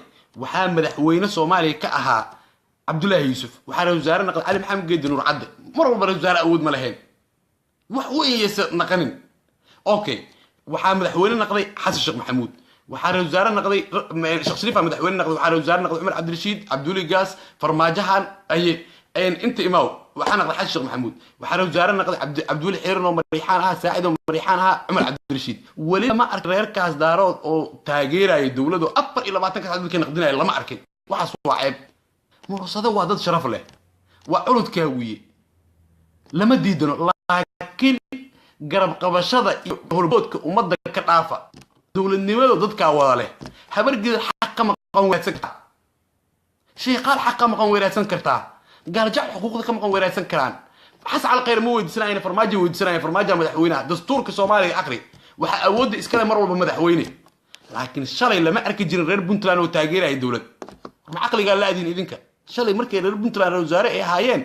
waxaa madaxweyne Soomaaliya ka ahaa Cabdullaahi Yuusuf waxaa ra'iisul wasaare naqday Ali Maxamed Geedi Nuur Cadde mar walba ra'iisul wasaare awood ma lahayn wax weyn yeesa naqanin okay waxaa madaxweyne naqday Xasan Sheekh Maxamuud waxaa ra'iisul wasaare naqday Sheekh Shariif madaxweyne naqday waxaa ra'iisul wasaare naqday Umar Cabdirashiid Cabdulle Gaas farmaajahan ay inta imaaw waxaa naqday Xasan Sheekh Maxamuud waxaa ra'iisul wasaare naqday Cabdulle Xiran oo Mariixaan ah Saacid oo Mariixaan ah Umar Cabdirashiid wali ma ark reerkaas daarood oo taageeraya dawladdu 24 ka dadka naqdinay lama arkin waxaas waa ceeb mursada waa dad sharaf leh waa culudka wiye lama diidano laakiin garab qabashada iyo horboodka ummadda ka dhaafa dawladnimada dadka wada leh habargida xaq ma qan weersan kartaa sheeqaal xaq ma qan weersan kartaa gaarjac xuquuqda ka maqan weersan karaan xas al khayr ma weydiisanaayeen farmaajo madaxweynaha dastuurka Soomaaliya aqri waxa awood iska leh mar walba madaxweyne laakiin shalay lama arki jirin reer Puntland oo taageeray dawlad ma aqliga la adin idinka shalay markay reer Puntland wasaare ay haayeen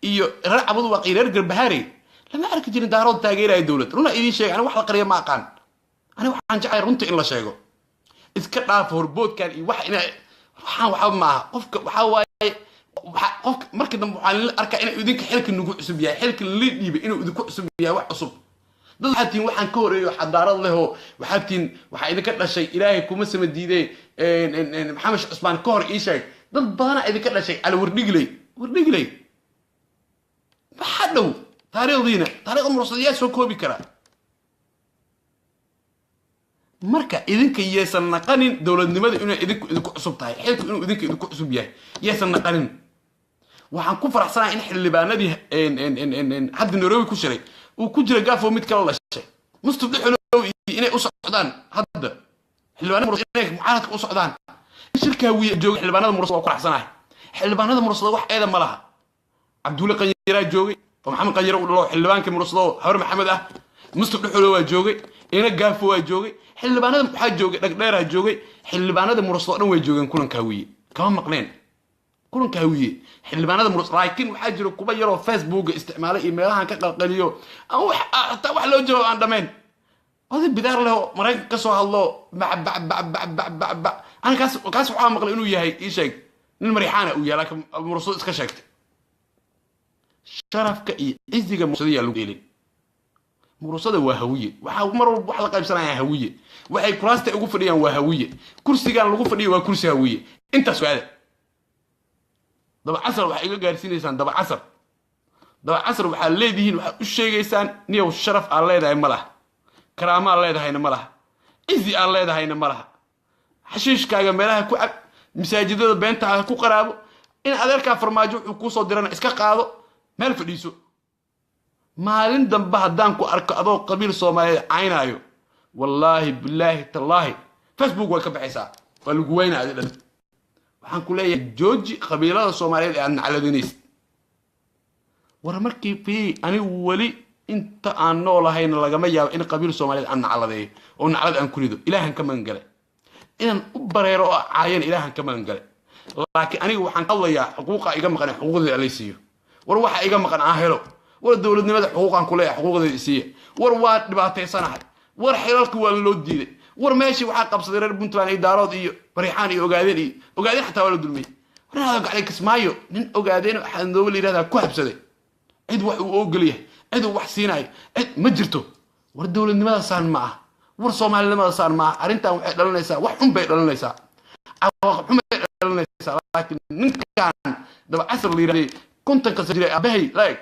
iyo reer Cabud Waaqi reer Galbahaari lama arki jirin daarood taageeray dawlad runa idin sheeg ana wax la qariyo ma aqaan ana waxaan jecay runta in la sheego iska dhaaf horboodkan iyo wax ina waxaan waxa ma qofka waxa waaye qofka markii dambe waxaan la arkaa in idinka xilka nugu cusub yahay xilka la dhiibay inuu idinku cusub yahay wax cusub dad waxaatiin waxaan ka horeeyo xadaarad leh oo waxaatiin waxa idinka dhashay ilaahay kuma sama diiday maxamed Cusmaan ka hor ii sheeg dad badan idinka dhashay ala wardhigley baxadow taariikhda mursadiyaa soo koobi kara marka idinka yeesan naqanin dawladnimada inuu idinku cusub tahay xilku inuu idinku cusub yahay yeesan naqanin waxaan ku faraxsanahay in xildhibaanadii hadda Nairobi ku shiray uu ku jira gaafo mid kala lashay mustafid xuluw inay u socdaan hadda xildhibaanada mursada mucaaradka u socdaan shirka wiil joog xildhibaanada mursada ku faraxsanahay xildhibaanada mursada wax eeda ma laha Cabdulle Qanyara joogay oo Maxamed Qanyara u dhalo xildhibaanka mursada Hawr Maxamed ah mustafid xuluw waa joogay ina gaafo waa joogay xildhibaanada waxa joogay dhagdheer ha joogay xildhibaanada mursada dhan way joogeen kulanka wiil kama maqneen kulanka wiil xildhibaanada mursada laakiin waxa jiro kuba yaro Facebook isticmaalay emailhan ka qalqaliyo wax loo joogo aan dhameen هذا بدار له مريك كسوه الله أنا كاس وعامق لأنه يهي إيشك المريحانة ويا لكن مرصود إسكشكت شرف كأي إزديك مرصودية لوجيلي مرصودة وهوية ومر وحلقة بسنة هوية وحي كراسة أقول فريا وهوية كرسي كان لقوا فريا وكرسي هوية أنت سؤال دبا عصر وحي جالسين إنسان دبا عصر وحال ليدهين وشيء إنسان نيو الشرف على ده مله كرامة الله ده هينا مله إزي الله ده هينا مله حشيش كاجا ملها كوب مساجد بنتها كو قرابو إن هذا فرماجو وكو صدرنا إسكا قاضو مال فديسو مالين دنبها دانكو أركا أدو قبيل صومالي عينايو والله بالله تالله فيسبوك وكب عيسى فالقوين هذا وحان كلية جوجي قبيلة الصومالية أن على دينيس ورمركي في أنا ولي انت aan noolahayn lagama yaabo in qabiil Soomaaliyeed aan nacaladeeyo oo nacalad aan kurido ilaahan ka man galay inaan u bareero oo caayeen ilaahan ka man galay laakiin aniga waxaan qalayaa xuquuqa iga maqan xuquuqda ay siiyo war waxa iga maqan aan helo war dawladnimada xuquuqan ku leeyahay xuquuqda ay siiyo war waa dhibaataysanahay war xilalku waa loo diiday war meeshii waxa qabsaday reer Puntland ay daarood iyo bariixaan iyo ogaadeen xataa waa la dulmiyay war hada gacay kismaayo nin ogaadeen waxa noo leeyahay ku habsaday cid wax uu ogolyahay عدو وحسيناي ما جرتو ور الدولة لماذا صار معه ور الصومال لماذا صار معه أرنتا وحيد لنا وحهم بيد لنا عواقب بيد لنا لكن من كان دبا عصر اللي رأي كنت كسجري أبهي لايك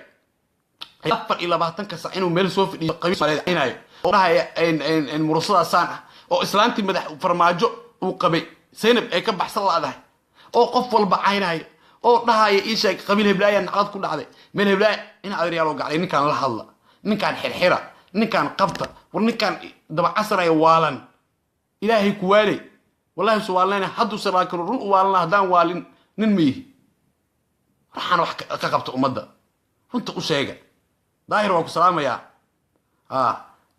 يفر إلى بعضن كسعين وميل سوف قبيس على عيناي وراها إن مرصدة صانع أو إسلامتي مدح فرماجو وقبي سينب أي كب حصل هذا أو قفل بعيناي oo dhahay isha qabiil heblaayaan cad ku dhacday meel heblaay in adeer loo gacay ninkan la hadla ninkan xirxira ninkan qabta war ninkan daba casray waalan ilaahay ku waalay wallahi su'aalna haddu saraakiin run waalan hadaan waalin nin miyi waxaan wax ka qabto umada runta u sheega daahir waa ku salaamaya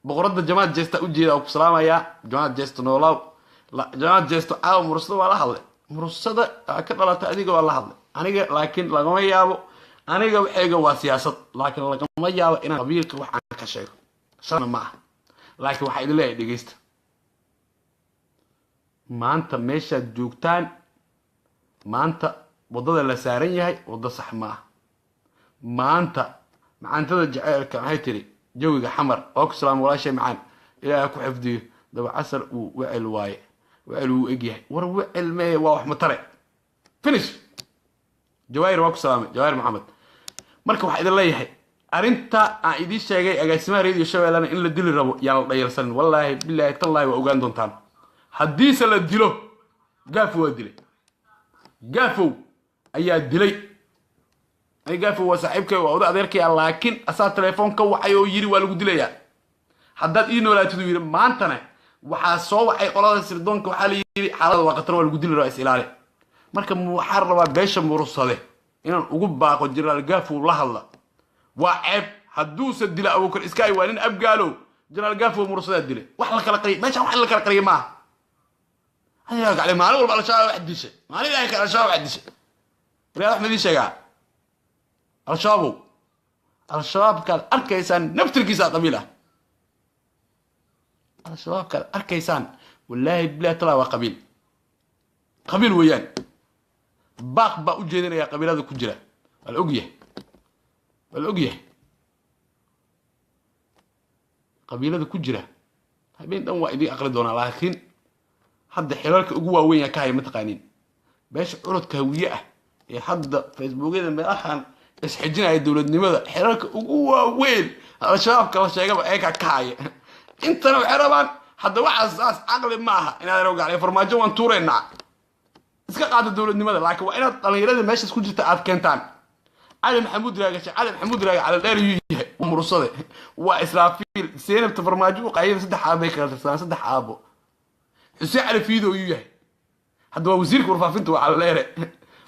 boqorada jamaad jeesta u jeeda ku salaamaya jamaad jeesta noolaw la jamaad jeesta aaw mursada waa la hadlay mursada ka dhalata adiga waa la hadlay aniga laakiin lagama yaabo aniga waxayga waa siyaasad laakiin lagama yaabo in qabiilka wax aan ka sheego شرنا معه لكن واحد لا يدقيست ما أنت ماشي جوكتان ما أنت وضد اللسارية هاي وضد صح معه ما أنت مع أنت جعلك هاي تري جوجا حمر أكسلام ولا شيء معان إلى أكو حفظي دو عسر وعل واي وعل وإجيه وعل ما واحد مطرق فينيش جواير وأكسلام جواير محمد مركب واحد الله يحي أرنتا عيدي شيء أجسمه ريدي شوي لنا إلا دل الربو يلا يرسل والله بالله تالله وأوجان دونتان حديث اللي دلو قافوا دلي قافوا أي دلي أي قافوا وصاحبك وأوضاع ذلك لكن أساس تليفونك وحيو يري والو دلي حداد إنه لا تدوير ما أنتنا وحاسوا أي قرار سردونك وحالي يري حالة وقتنا والو دلي رئيس إلالي مركب محرر بيش مرصده إن أقول باقو جرال قافوا الله وعيب حدوس الدلاء أبو بكر إسكاي وإن أبقالو جرال قافوا مرصده الدلاء وحلك القريب ماشي وحلك القريب معه هذا قال ما أقول على شاب واحد شيء ما لي ذلك على شاب واحد شيء رياض أحمد شيء قال الشباب كان أركيسان نفس الكيسان قبيلة الشباب كان أركيسان والله بلا طلع وقبيل قبيل ويان باق بأوجينا يا قبيلة ذو كجرة الأوجيه قبيلة ذو كجرة هبين دم وايدي أقردونا لكن حد حلالك أقوى وين كاي متقانين باش عرض كهوية حد فيسبوك إذا ما أحن إسحجنا هاي الدولة لماذا حلالك أقوى وين الشباب كلا شيء قبل إيك كاي أنت لو حربان حد واحد أساس عقل معها إن هذا روج عليه فرماجة وانتورنا إسكا قاعد الدولة لماذا لكن وأنا طلعنا ماشي تكون جت كنتان علي محمود راجع على الدار ومرصده وإسرافيل سينب تفرماجو قايل صدح أبيك صدح أبو حسين على فيدو يوه حد وزيرك ورفافنته على الدار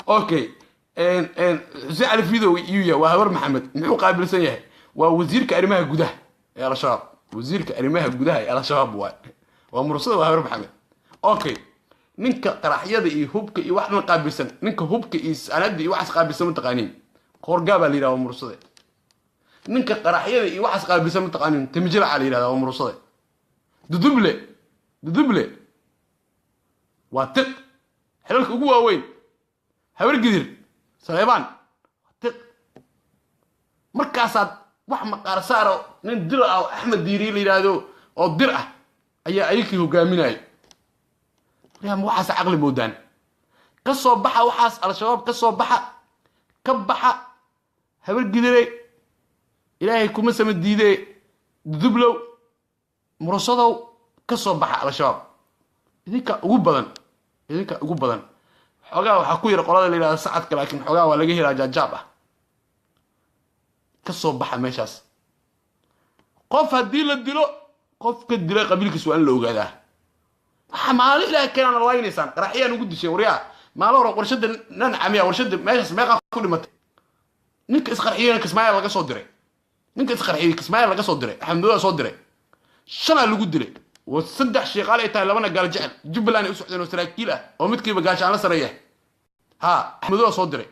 أوكي إن حسين على فيدو يوه وهور محمد محو قابل سنيه ووزيرك أرمها جده يا رشاب وزيرك أرمها جده يا رشاب ومرصده وهور محمد أوكي نك قراحية ذي هوبك واحد من قابل سن نك هوبك أنا دي واحد قابل سن متقانين خورجابا ليرا ومرصده نك قراحية واحد قابل سن متقانين تمجل على ليرا ومرصده دبلة واتق حلالك أقوى وين هور قدر سليمان واتق مركزات واحد مقارسارو من درع أو أحمد ديري ليرا دو أو درع أيكي هو قاميناي يا موحس عقل مودان كسو بحا وحاس على شباب كسو بحا كبحا هبل قدري إلهي كوما سمديدي دبلو مرصدو كسو بحا على شباب إذيك أقول بدن حقا وحكو يرقلاد اللي لا ساعدك لكن حقا ولاقيه راجع جابه كسو بحا ميشاس قف هديل الدلو قف كدلي قبيلك سؤال لو قاده حمالي لا كان الله ينسان راحيا نقول شيء وريا ما له ورشد ننعم يا ورشد ما يسمع كل مت نك اسقرحيه كسمايل laga soo diray ninka isqarxiyay kismaayo laga soo diray xamdulla soo diray shana lagu diray oo saddex shaqaale ay tahay labana gaal jecel jubbaland u socdeen oo saraakiil ah oo midkiiba gaashaan la sareeyay ha xamdulla soo diray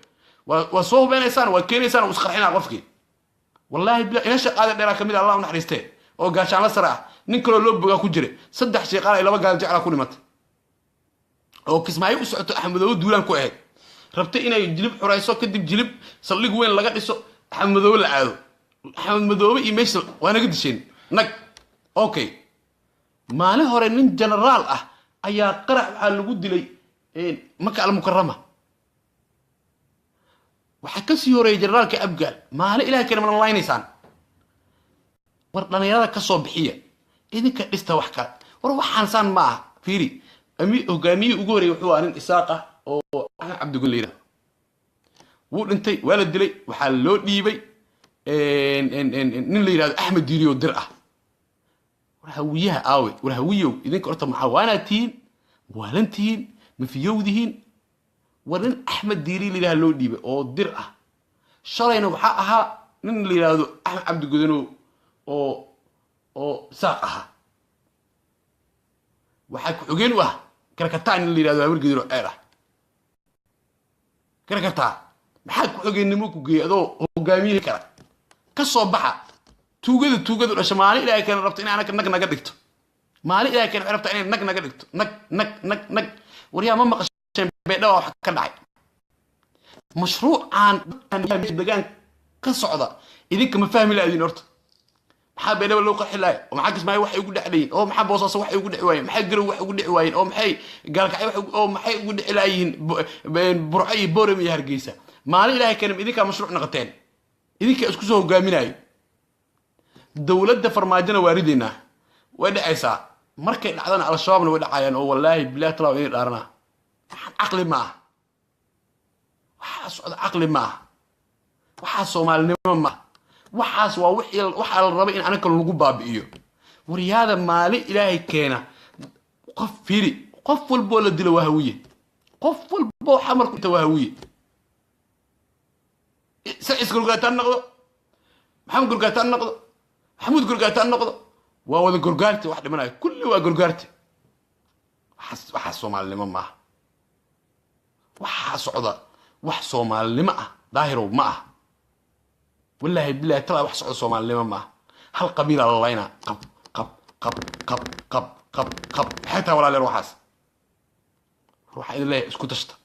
waa soo beenaysan waa keenaysan isqarxina qofkii wallahi bila ina shaqaale dheera kamid Allah u naxariistay oo gaashaan la saraa nin kale loo boga ku jiray saddex shaqaale ay laba gaal jecel ku dhimatay oo kismaayo u socoto axmedow duulaan ku ahayd rabtay inay jilib xurayso kadib jilib saldhig weyn laga dhiso axmedow la aado axmedow iyo meesha waa naga disheen nag okay maalin hore nin generaal ah ayaa qarax waxa lagu dilay Makka al-Mukarrama waxa ka sii horeeyay generaalka Abgaal maalin ilaahay kale man laynaysan war dhalinyarada ka soo bixiya idinka dhista wax kale war waxaan san ma fiiri hogaamiye ugu horeeyay wuxuu arin isaaqa oo Cabdi Gulleera wuu dhintay waa la dilay waxa loo dhiibay nin la yiraahdo Axmed Diiriyo dir ah war hawiyo idinka horta maxawaanatiin waalantiin mafiyowdihiin warin Axmed Diiri la yiraahdo loo dhiibay oo dir ah shalayna waxa ahaa nin la yiraahdo Axmed Cabdi Gudano oo saaq aha waxa ku xogeen waa karkataan la yiraahdo hawr gidiro eera karkataa maxaa ku xogeenimo ku geeyado hogaamiye kara ka soo baxa توجد الشمالي إلى كان ربط إن أنا كنك نقدرت مالي إلى كان ربط إن نك نقدرت نك وريا ما مقشين بينه وحكنا عين مشروع عن دجان كصعدة إذنك ما فاهم لا أدين أرت محب بينه ولا وقع حلاي ومحق اسمه واحد يقول علين أو محب وصاص واحد يقول عوين محق قرو واحد يقول عوين أو محي قال كعي واحد أو محي يقول علين بين برعي بورم يهرجيسة مالي إلى كان إذنك مشروع نقطين إذنك أسكسه قاميناي دولة فرماجنا واردنا وين عيسى مركز عدنا على الشباب وين عيان أو والله بلا ترى وين الأرنا عقل معه وحاس عقل معه وحاس ومال نمى وحاس وحال الربع إن أنا كل نقول بابيو ورياضة مالي إلهي كينا قف فيري قف البولد الوهوية قف البو حمر كنت وهوية سعيس قرقاتان نقض محمد قرقاتان نقض محمود قرقاتان نقض وهذا قرقارتي واحدة منها كل قرقارتي وحاس ومال نمى وحاس عضا وحصو مال لماء ظاهروا معه والله بالله ترى وحصو مال لماء هل قبيلة الله ينا قب حتى ولا لروحاس روح إلى الله اسكتشت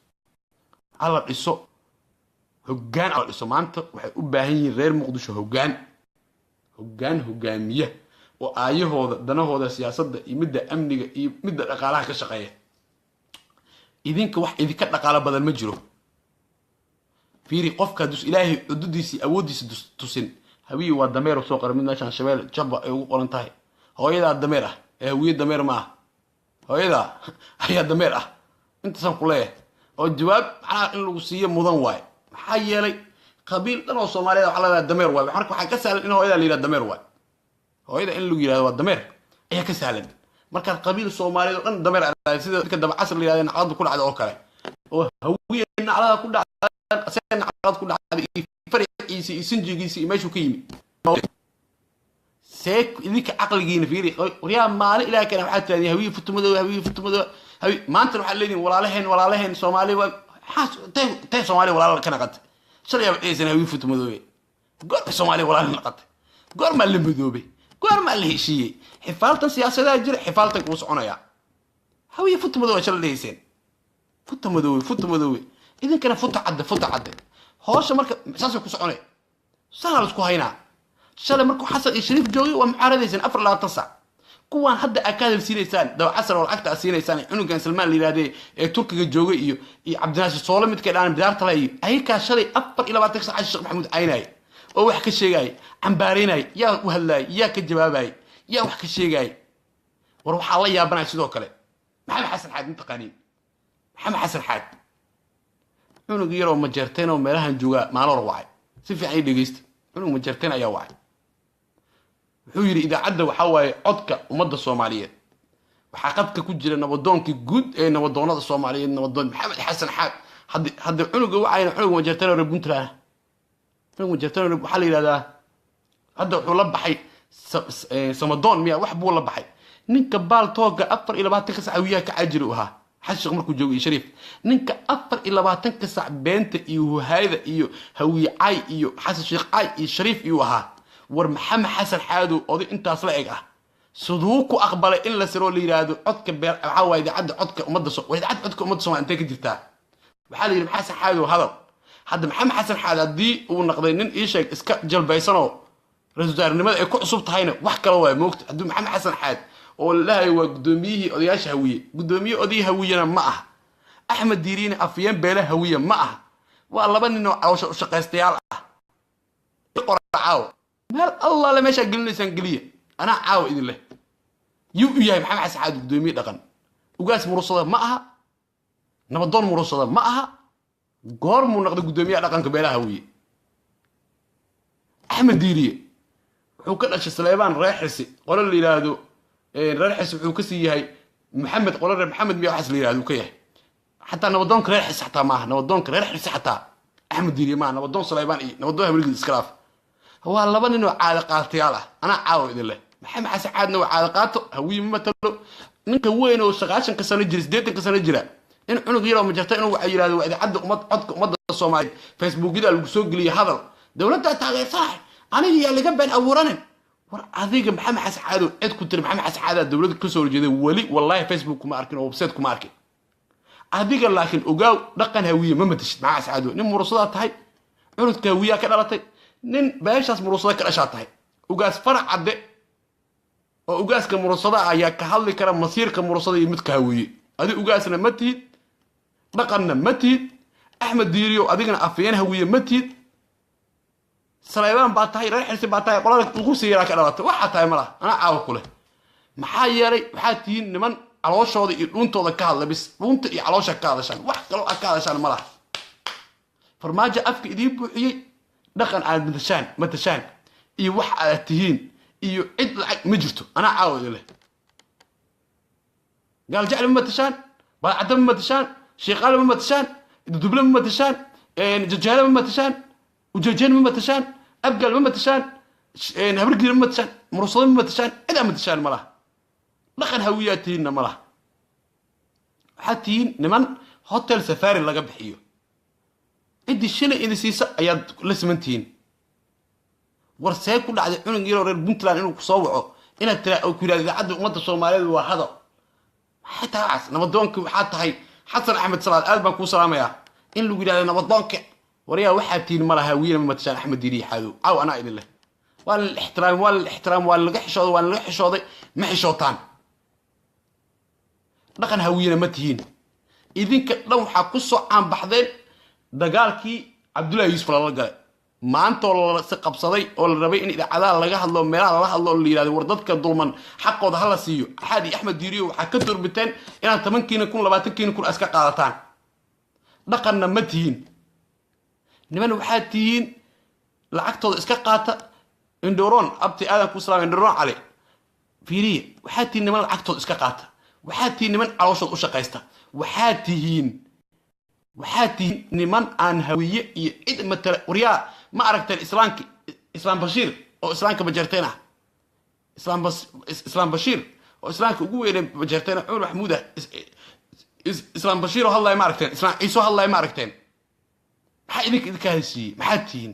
على الإسو هجان على الإسو ما أنت وحباهين غير مقدش هجانية وآيه هذا دنا هذا سياسة يمد أمني يمد الأقالة كشقية إذنك واحد إذا كانت الأقالة بدل مجرو فيري قفك دوس إلهي أدوديسي أوديسي توسين هوي والدمير وسوقر من عشان شباب جبا يقول انتهي هو إذا الدميرة هوي الدمير معه هو إذا هي الدميرة أنت سنقوليه والجواب على إنه سيء مضنواي حي لي قبيل أنا وصومالي على الدمير واي بحرك وحنا كسهل إنه هو إذا اللي الدمير واي هو إذا إنه يجي هذا الدمير هي كسهل مركز قبيل الصومالي أنا الدمير على سيد كده بعصر اللي هذا نعرض كل عاد أوكله وهوي إن على كل أساسا عقد كل هذا فرق يسنجي ماشي كيمي سيك ذيك عقل جين فيري وريا مال إلى كان حتى هوي فتمدو هوي ما أنت روح اللي ولا لهن صومالي حاس تي صومالي ولا كان قد شريا إيه سنة هوي فتمدو قر صومالي ولا لهن قد قر ما اللي مذوبي قر ما اللي شيء حفالة سياسة لا جري حفالتك وصعنا يا هوي فتمدو شر اللي يسين فتمدو إذا كان فوت عدى هوش مركب أساسا كوسعوني سنة لسكو هينا شال مركو حسن شريف جوي ومعارضين أفر لا تصع كوان حد أكاد سينيسان دو عسر والعكت سينيسان إنه كان سلمان اللي هذا تركي الجوي إيو عبد الناصر صولم متكلم بدار طلعي أي كاشري أفر إلى بعد تكسر الشيخ محمود عيناي أو وحكي الشيء جاي عم باريناي يا وهلاي يا كجواباي يا وحكي الشيء جاي وروح الله يا بنات سدوكله محمد حسن حاد متقانين محمد حسن حاد inuu yiro ma jarteen oo meelahan jooga maal wacay si fiican dhageysta inuu ma jarteen ayaa wacay wuxuu yiri idaacada waxa waaye codka umada Soomaaliyeed waxa qadka ku jira nabadoonkii guud ee nabadoonada Soomaaliyeed nabadoon Maxamed Xasan Xaad hadda cunuga wacayna cunuga ma jarteen oo Puntland cunuga ma jarteen oo waxa la yiraahdaa hadda wuxuu la baxay samadoon miya wax buu la baxay ninka baal tooga 24 saac wiya ka ajir u ahaa حشق مركو جوي شريف نينك أفر إلا باتن كسع بنت إيو هذا إيو هوي عاي إيو حسن شيخ عاي إيو شريف إيو ها ور محمد حسن حادو أودي أنت أصلعك صدوكو أقبل إلا سرو لي رادو عدك بير عوا إذا عد عدك أمد صو وإذا عد عدك أمد صو أنت كجرتها بحال محمد حسن حادو هذا حد محمد حسن حاد دي ونقدين إيش إسكا جل بيسنو رزدار نمد يكون صوت هينا وحكي لواي موقت عدو محمد حسن حاد والله هو قدوميه أودياش هوية قدوميه أودي هوية معه أحمد ديرين أفيان بلا هوية معه والله بني إنه عاوش شقيستيال القرآن عاو مال الله لما يشغل لي سنقلية أنا عاو إذن له يا محمد حسن حاد قدوميه دقن وقاس مرصدة معها نبضون مرصدة معها قرم ونقد قدوميه دقن كبلا هوية أحمد ديرين وكل أشي سليمان رايحسي قال اللي لادو ريحس وحو كسي هي محمد قرر محمد ميو حس لي هذا كيه حتى نودونك ريحس حتى ما نودونك ريحس حتى احمد ديري ما نودون سليمان اي نودوها بريد اسكراف هو لبن انه عالقاتياله انا عاود له محمد حسن عادنا وعالقاته هوي مثلو ninka weyn oo 90 ka sano jira 80 ka sano jira in cunug yar oo ma jirta inuu wax yiraahdo waa idaacada codka umada Soomaaliyeed Facebook-ida lagu soo galiyo hadal dawladda taageersan aniga yaa laga been abuuranin war adiga maxamed xasan caado cid ku tiri maxamed xasan caado dawladda ka soo horjeeday wali wallahi facebook kuma arkin oo website kuma arkin adiga laakiin ogaaw dhaqan hawiye ma matashid maxamed xasan caado nin murusada tahay cunudka hawiya ka dhalatay nin beeshaas murusada ka dhashaa tahay ugaas farac cadde oo ugaaska murusada ayaa ka hadli kara masiirka murusada iyo midka hawiye adi ugaasna ma tihid dhaqanna ma tihid axmed diiriyo adigana afyeen hawiye ma tihid سليمان باتاي رايح حسين باتاي قولك القرسي يراك دلاتay waxa tahay malaha ana caaw kule maxaa yeelay waxa tiin niman calooshooda iyo dhuuntooda ka hadla bis dhuunta iyo caloosha ka hadashan wax kale oo ka hadashan malaha farmaajo afka idin buuxiyay dhaqan aad matashaan iyo wax aad tihiin iyo cid lacag ma jirto ana caaw leh قال جعل متشان بعد متشان شيقال متشان دبل متشان ججال متشان وجاجين متشان أبقى متشان هبرقي متشان مرصود متشان إذا متشان ملا لقن هوياتين ملا حتين نمن هوتيل سفاري اللي قبل حيو إدي الشنة إذا سيسا أياد لسمنتين ورساي كل عاد عون غير رير بنتلان إنه كصوعه إن ترى أو كذا إذا عاد أمة الصومالية واحدة حتى عس نبضونك حتى هاي حسن أحمد صلاة ألبا كو سلام يا إن لو قال نبضونك وريا واحد تين مرة هوية ما تشان أحمد ديري حلو أو أنا إلى الله والاحترام والحشود ما حشوطان لكن هوية ما تهين إذن لو حقصوا عن بحذين دقالكي عبد الله يوسف الله قال ما أنت ولا ثقة بصدي ولا ربي إن إذا عذاب لقاه الله ميلاد الله اللي هذا وردتك الظلمن حقه ده هلا سيو حادي أحمد ديري وحكتر بتين إن أنت ممكن يكون لباتك يكون أسكا قارتان لكن ما تهين niman waxaa tihiin lacagtooda iska qaata indhoron abti aadan ku salaam indhoron cali fiiriye waxaa tihiin niman lacagtooda iska qaata waxaa tihiin niman calooshooda u shaqaysta waxaa tihiin niman aan hawiye iyo cid matala waryaa ma aragteen islaam bashiir oo islaamka bajarteen ah islaam bashiir oo islaamka ugu weynay bajarteen cumar maxmuud ah islaam bashiir oo hadlay ma aragteen islaam ciiso hadlay ma aragteen maxaa idinka haysiiyey maxaad tihiin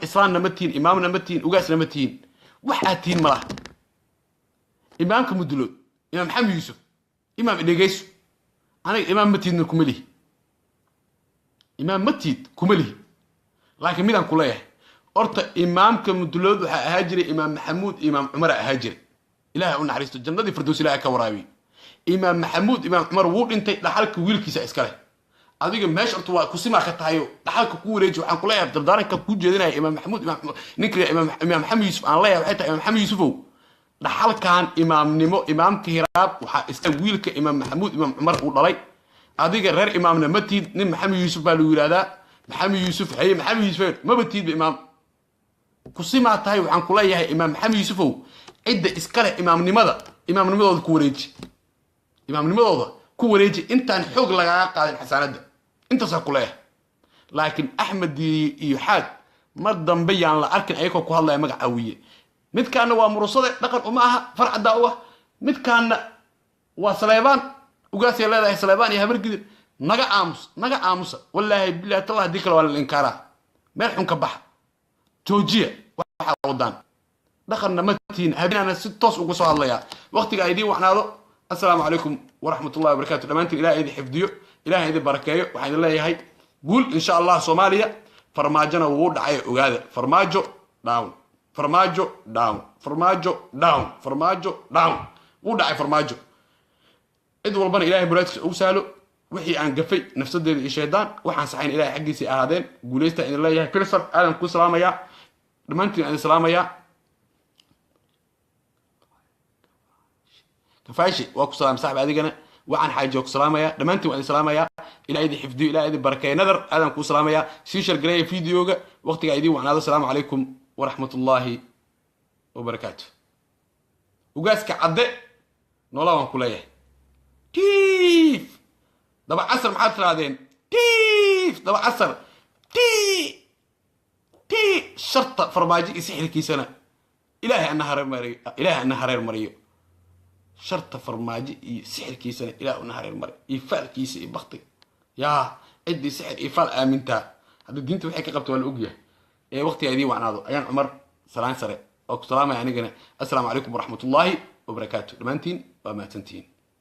islaamna ma tihiin imaamna ma tihiin ugaasna ma tihiin waxaad tihiin malaha imaamka mudulood imaam maxamed yuusuf imaam dhegeyso aniga imaam ma tiidna kuma lihi imaam ma tiid kuma lihi laakiin midaan ku leeyahay horta imaamka mudulood waxaa ahaa jiray imaam maxamuud imaam cumar ahaa jiray ilaahay u naxariisto jannadii firdows ilaahay ka waraabiy imaam maxamuud imaam cumar wuu dhintay dhaxalka wiilkiisa iska leh adiga meesha horta waa kusima ka tahayo dhaxalka ku wareeji waxaan ku leeyahay dardaaranka ku jeedinaya imaam maxamuud imaam maxamed yuusuf aan leeyahay waxay tahay imaam maxamed yuusufow dhaxalkan imaamnimo imaamka hiraab waxaa iska wiilka imaam maxamuud imaam cumar uu dhalay adiga reer imaamna ma tiid nin maxamed yuusuf baa lagu yidhahdaa maxamed yuusuf haye maxamed yuusuf maba tiidba imaam kusimaa tahay waxaan ku leeyahay imaam maxamed yuusufow cidda iska leh imaamnimadooda ku wareeji intaan xoog lagaaga qaadin xasaanadda intaasaan ku leeyahay laakiin axmed diiri iyo xaad mar dambe yaan la arkin ayagoo ku hadlaya magac hawiye midkaana waa murusade dhaqan uma aha farcaddaa u ah midkaana waa saleebaan ugaasay leedahay saleebaan iyo habargidir naga aamusa wallaahi billahi tallah haddii kale waa la inkaaraa meel xun ka baxa joojiya waxaa wadaan dhaqanna ma tihiin habeenaana si toos uga soo hadlayaa waqtiga ay idiin wacnaado السلام عليكم ورحمة الله وبركاته لما أنت إلهي إذا حفظيو إلهي إذا بركايو وحين الله يهي قول إن شاء الله صوماليا فرماجنا وورد عي وقاذا فرماجو داون وورد عي فرماجو إذا والبنا إلهي براتك أوسالو وحي عن قفي نفس الدين الشيطان وحان صحين إلهي حقي سي أهدين قوليستا إن الله يهي كرسر آدم كو سلامة يا لما أنت إن سلامة يا فاشي واكو سلام صاحب هذيك وعن حاجه سلامه يا دمانتي وعن سلامه يا الى ايدي حفظي الى ايدي بركه نذر ادم كو سلامه يا سيشر جراي فيديوغا وقتي ايدي وعن هذا السلام عليكم ورحمه الله وبركاته وقاسك عده نولا وان كليه كيف دابا عصر محاد ترادين كيف دابا عصر تي شرطه فرماجي يسحر كيسنا الهي ان هرير مريو شرط فرماجي سحر كيسنا إلى نهار المرء يفعل كيس بختي يا عدي سحر يفعل آمنتها هذا الدين توحي قبته والأوجيه وقتي هذه وعناضو أيام عمر سلام سري وكسلام يعني السلام عليكم ورحمة الله وبركاته. دمانتين وما تنتين.